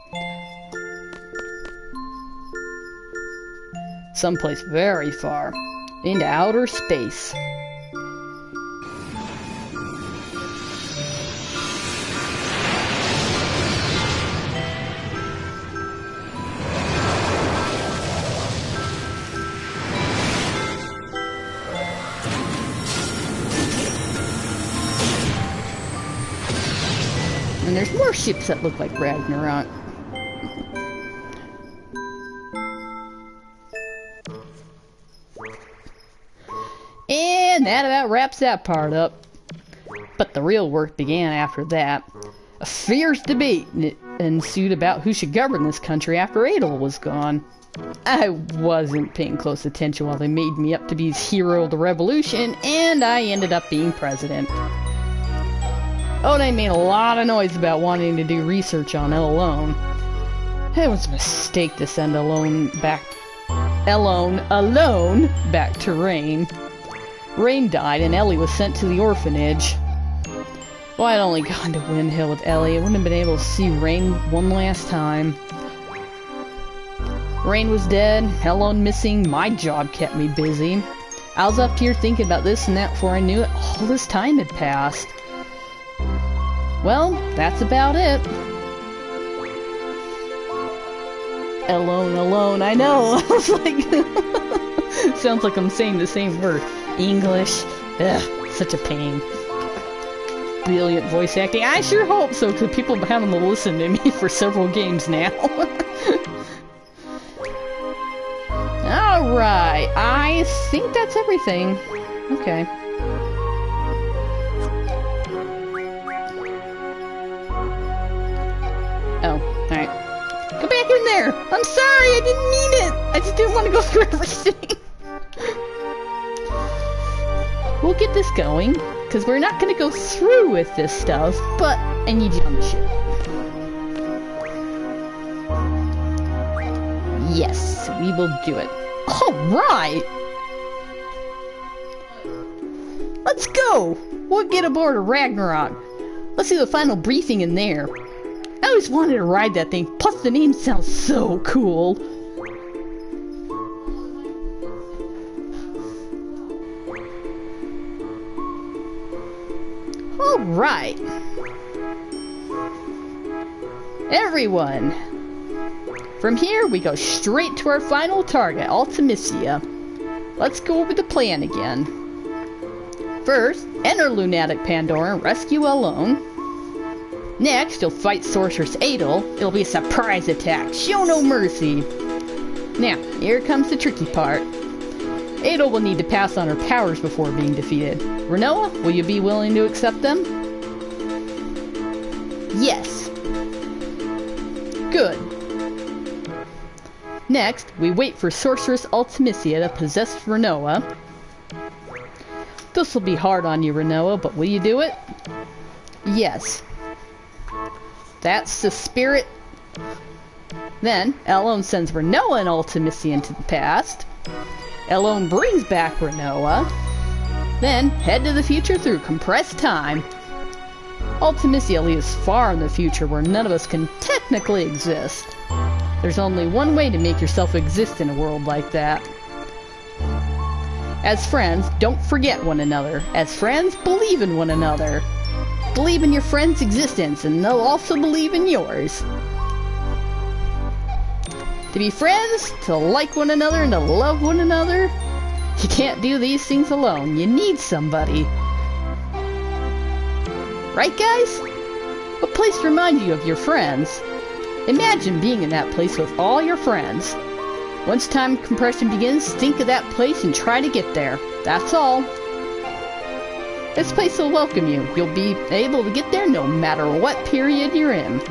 Someplace very far. Into outer space. And there's more ships that look like Ragnarok. And that about wraps that part up. But the real work began after that. A fierce debate ensued about who should govern this country after Adel was gone. I wasn't paying close attention while they made me up to be the hero of the revolution, and I ended up being president. Odine made a lot of noise about wanting to do research on Elone. It was a mistake to send Elone back to Rain. Rain died and Ellie was sent to the orphanage. Well, I'd only gone to Windhill with Ellie. I wouldn't have been able to see Rain one last time. Rain was dead, Elone missing, my job kept me busy. I was up here thinking about this and that before I knew it, all this time had passed. Well, that's about it. Alone, alone, I know. I was like, sounds like I'm saying the same word. English. Ugh, such a pain. Brilliant voice acting. I sure hope so, because people have been having to listen to me for several games now. Alright, I think that's everything. Okay. Oh, alright. Go back in there! I'm sorry, I didn't mean it! I just didn't want to go through everything. We'll get this going, because we're not going to go through with this stuff, but I need you on the ship. Yes, we will do it. Alright! Let's go! We'll get aboard a Ragnarok. Let's do the final briefing in there. I always wanted to ride that thing, plus the name sounds so cool. Alright. Everyone. From here, we go straight to our final target, Ultimisia. Let's go over the plan again. First, enter Lunatic Pandora and rescue Alone. Next, you'll fight Sorceress Adel. It'll be a surprise attack. Show no mercy. Now, here comes the tricky part. Adel will need to pass on her powers before being defeated. Renoa, will you be willing to accept them? Yes. Good. Next, we wait for Sorceress Ultimisia to possess Renoa. This will be hard on you, Renoa, but will you do it? Yes. That's the spirit. Then, Elone sends Renoa and Ultimisia into the past. Elone brings back Renoa. Then, head to the future through compressed time. Ultimisia lives far in the future where none of us can technically exist. There's only one way to make yourself exist in a world like that. As friends, don't forget one another. As friends, believe in one another. Believe in your friend's existence, and they'll also believe in yours. To be friends, to like one another, and to love one another, you can't do these things alone. You need somebody. Right, guys? What place reminds you of your friends? Imagine being in that place with all your friends. Once time compression begins, think of that place and try to get there. That's all. This place will welcome you. You'll be able to get there no matter what period you're in.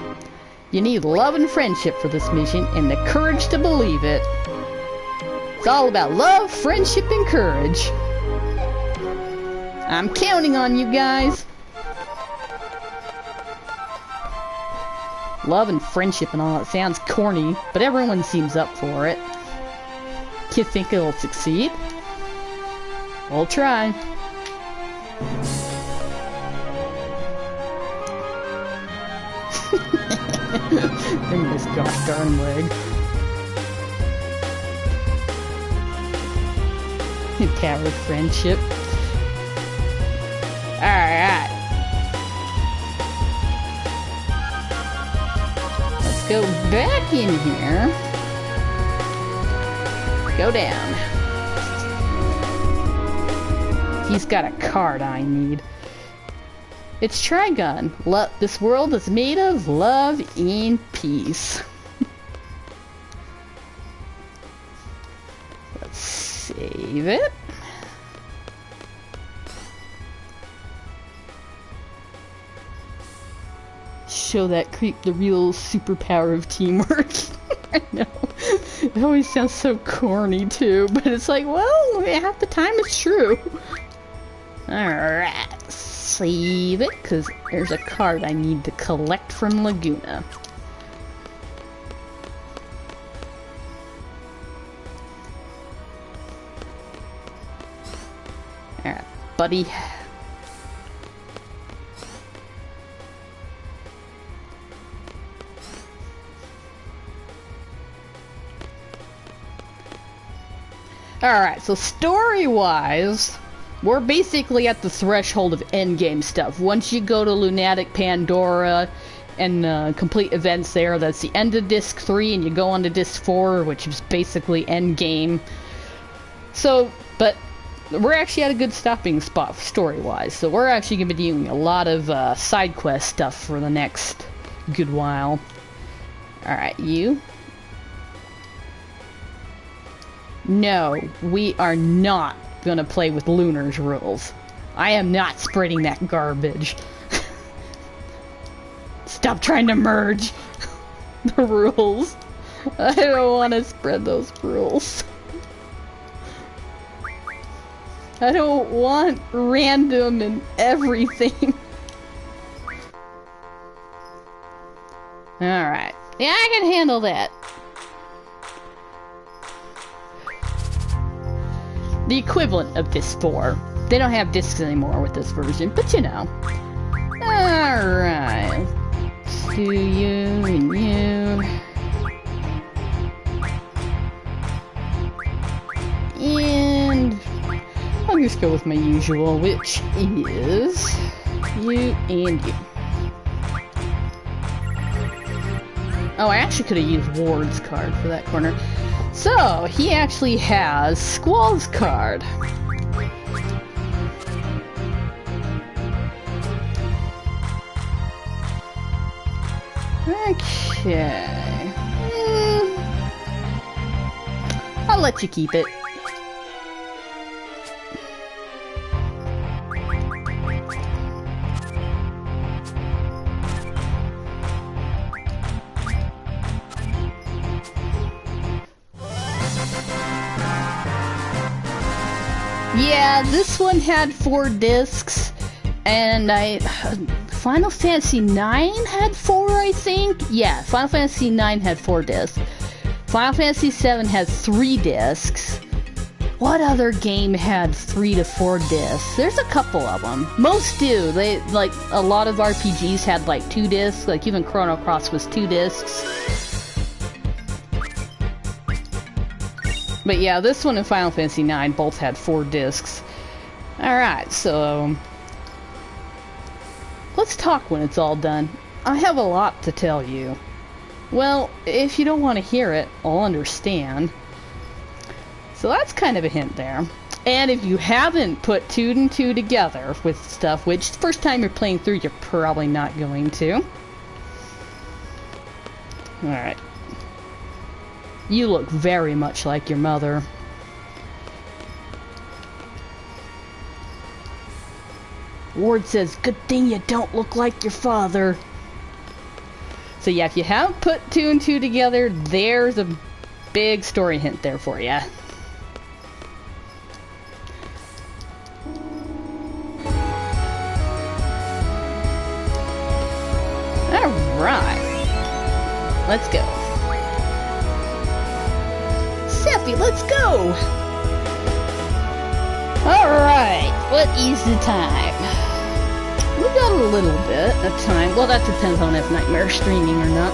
You need love and friendship for this mission, and the courage to believe it. It's all about love, friendship, and courage. I'm counting on you guys. Love and friendship and all, it sounds corny, but everyone seems up for it. You think it'll succeed? We'll try. Bring this gosh darn leg. Tower of friendship. Alright. Let's go back in here. Go down. He's got a card I need. It's Trigun. This world is made of love and peace. Let's save it. Show that creep the real superpower of teamwork. I know. It always sounds so corny too, but it's like, well, half the time it's true. Alright. Save it, because there's a card I need to collect from Laguna. Alright, buddy. Alright, so story-wise, We're basically at the threshold of endgame stuff. Once you go to Lunatic Pandora and complete events there, that's the end of Disc 3, and you go on to Disc 4, which is basically endgame. So, but we're actually at a good stopping spot story-wise, so we're actually going to be doing a lot of side quest stuff for the next good while. Alright, you. No, we are not gonna play with Lunar's rules. I am not spreading that garbage. Stop trying to merge the rules. I don't want to spread those rules. I don't want random and everything. Alright. Yeah, I can handle that. The equivalent of Disc 4. They don't have discs anymore with this version, but you know. Alright. Let's do you and you. And I'll just go with my usual, which is you and you. Oh, I actually could have used Ward's card for that corner. So, he actually has Squall's card. Okay. I'll let you keep it. Yeah, this one had 4 discs, and Final Fantasy 9 had 4, I think? Yeah, Final Fantasy 9 had 4 discs. Final Fantasy 7 had 3 discs. What other game had 3 to 4 discs? There's a couple of them. Most do. They, like, a lot of RPGs had, like, 2 discs. Like, even Chrono Cross was 2 discs. But yeah, this one and Final Fantasy 9 both had 4 discs. Alright, so let's talk when it's all done. I have a lot to tell you. Well, if you don't want to hear it, I'll understand. So that's kind of a hint there. And if you haven't put 2 and 2 together with stuff, which the first time you're playing through, you're probably not going to. Alright. You look very much like your mother. Ward says, good thing you don't look like your father. So yeah, if you haven't put 2 and 2 together, there's a big story hint there for you. Alright. Let's go. Seffi, let's go! Alright, what is the time? We got a little bit of time. Well, that depends on if Nightmare's streaming or not.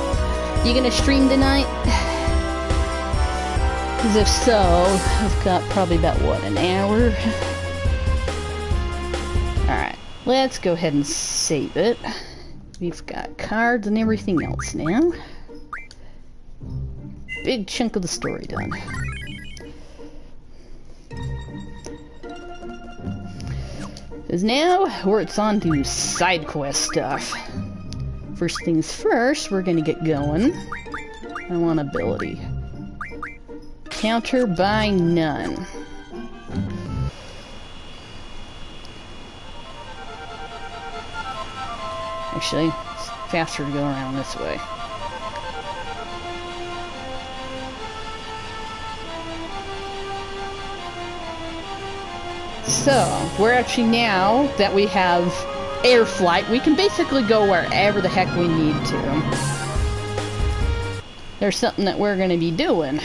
You gonna stream tonight? Because if so, I've got probably about, what, an hour? Alright, let's go ahead and save it. We've got cards and everything else now. Big chunk of the story done. Because now it's on to side quest stuff. First things first, we're gonna get going. I want ability. Counter by none. Actually, it's faster to go around this way. So, we're actually, now that we have air flight, we can basically go wherever the heck we need to. There's something that we're going to be doing.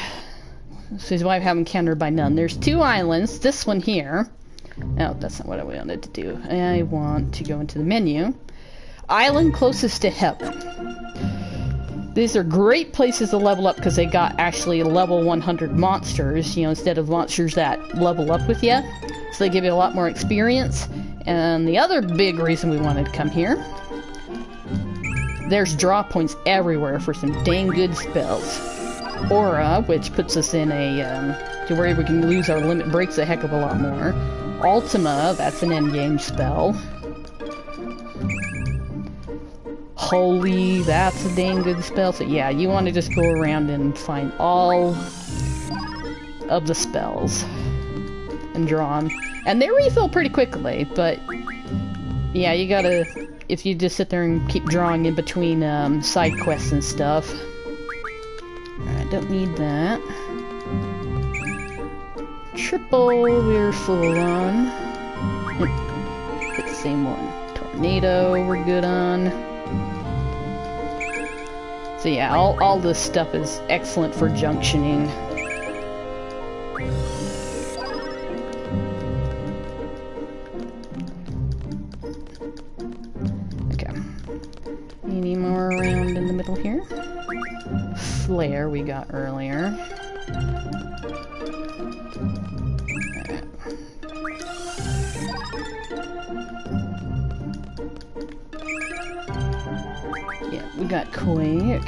This is why I haven't countered by none. There's 2 islands. This one here. Oh, that's not what I wanted to do. I want to go into the menu. Island closest to heaven. These are great places to level up because they got actually level 100 monsters, you know, instead of monsters that level up with you. So they give you a lot more experience. And the other big reason we wanted to come here, there's draw points everywhere for some dang good spells. Aura, which puts us in a, to where we can lose our limit breaks a heck of a lot more. Ultima, that's an endgame spell. Holy, that's a dang good spell. So yeah, you want to just go around and find all of the spells and draw them. And they refill pretty quickly, but yeah, you gotta, if you just sit there and keep drawing in between side quests and stuff. Alright, don't need that. Triple, we're full on. Hit the same one. Tornado, we're good on. So yeah, all this stuff is excellent for junctioning. Okay. Any more around in the middle here? Flare we got earlier. We got Quake.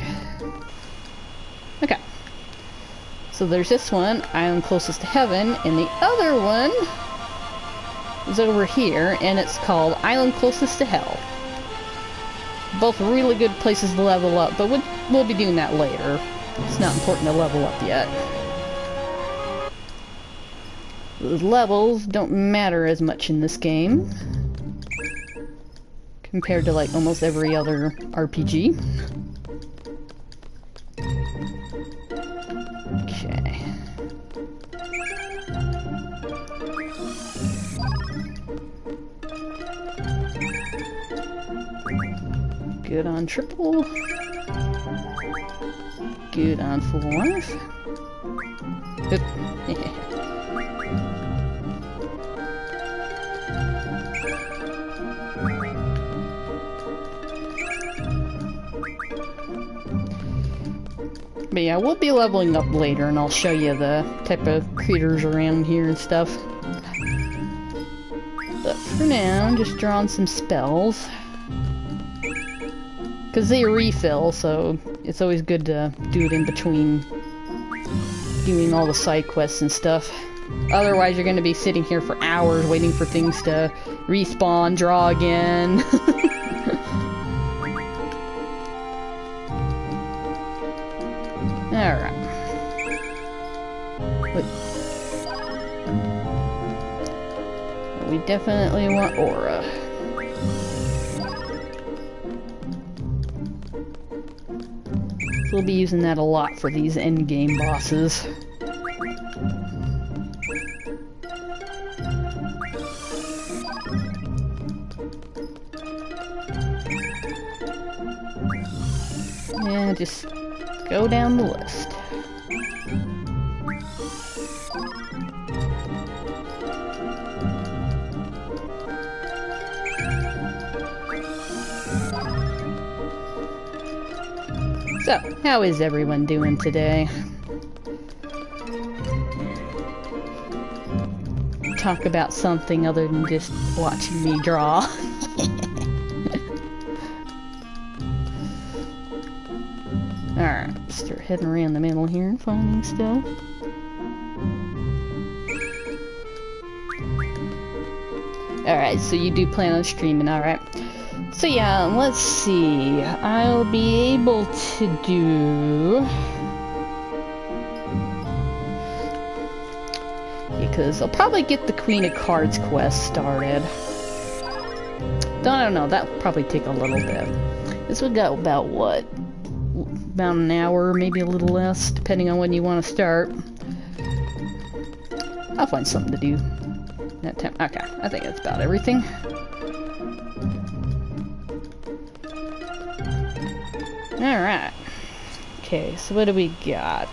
Okay. So there's this one, Island Closest to Heaven, and the other one is over here, and it's called Island Closest to Hell. Both really good places to level up, but we'll be doing that later. It's not important to level up yet. The levels don't matter as much in this game compared to like almost every other RPG. Okay. Good on triple. Good on full life. But yeah, we'll be leveling up later, and I'll show you the type of creatures around here and stuff. But for now, I'm just drawing some spells. Because they refill, so it's always good to do it in between doing all the side quests and stuff. Otherwise, you're going to be sitting here for hours waiting for things to respawn, draw again. Alright. We definitely want Aura. So we'll be using that a lot for these endgame bosses. Yeah, just go down the list. So, how is everyone doing today? Talk about something other than just watching me draw. Alright, start heading around the middle here and finding stuff. Alright, so you do plan on streaming, alright. So yeah, let's see. I'll be able to do... because I'll probably get the Queen of Cards quest started. I don't know, that'll probably take a little bit. This would go about what? About an hour, maybe a little less, depending on when you want to start. I'll find something to do that time. Okay, I think that's about everything. Alright. Okay, so what do we got?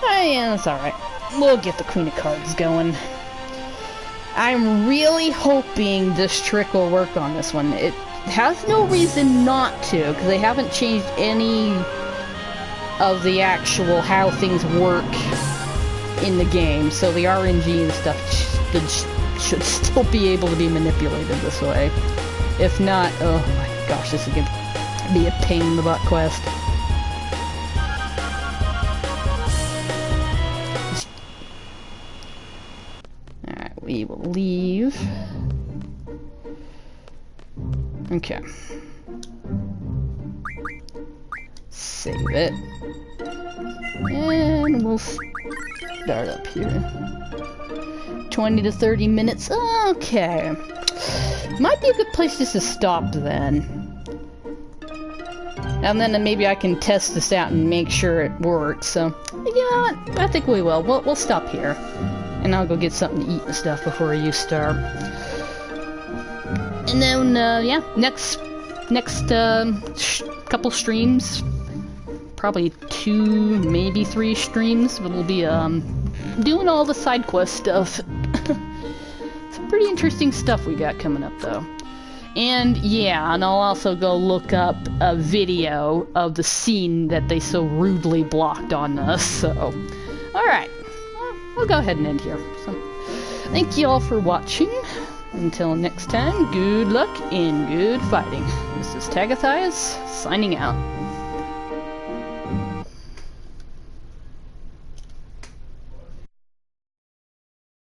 Oh yeah, that's alright. We'll get the Queen of Cards going. I'm really hoping this trick will work on this one. It has no reason not to, because they haven't changed any of the actual how things work in the game, so the RNG and stuff should still be able to be manipulated this way. If not, oh my gosh, this is gonna be a pain in the butt quest. Alright, we will leave. Okay. Save it. And we'll start up here. 20 to 30 minutes. Okay. Might be a good place just to stop then. And then maybe I can test this out and make sure it works. So, yeah, I think we will. We'll stop here. And I'll go get something to eat and stuff before you start. And then, yeah, next couple streams, probably 2, maybe 3 streams, but we'll be doing all the side quest stuff. Some pretty interesting stuff we got coming up though. And yeah, and I'll also go look up a video of the scene that they so rudely blocked on us. So, alright, we'll go ahead and end here. So, thank you all for watching. Until next time, good luck and good fighting. This is Tagathias, signing out.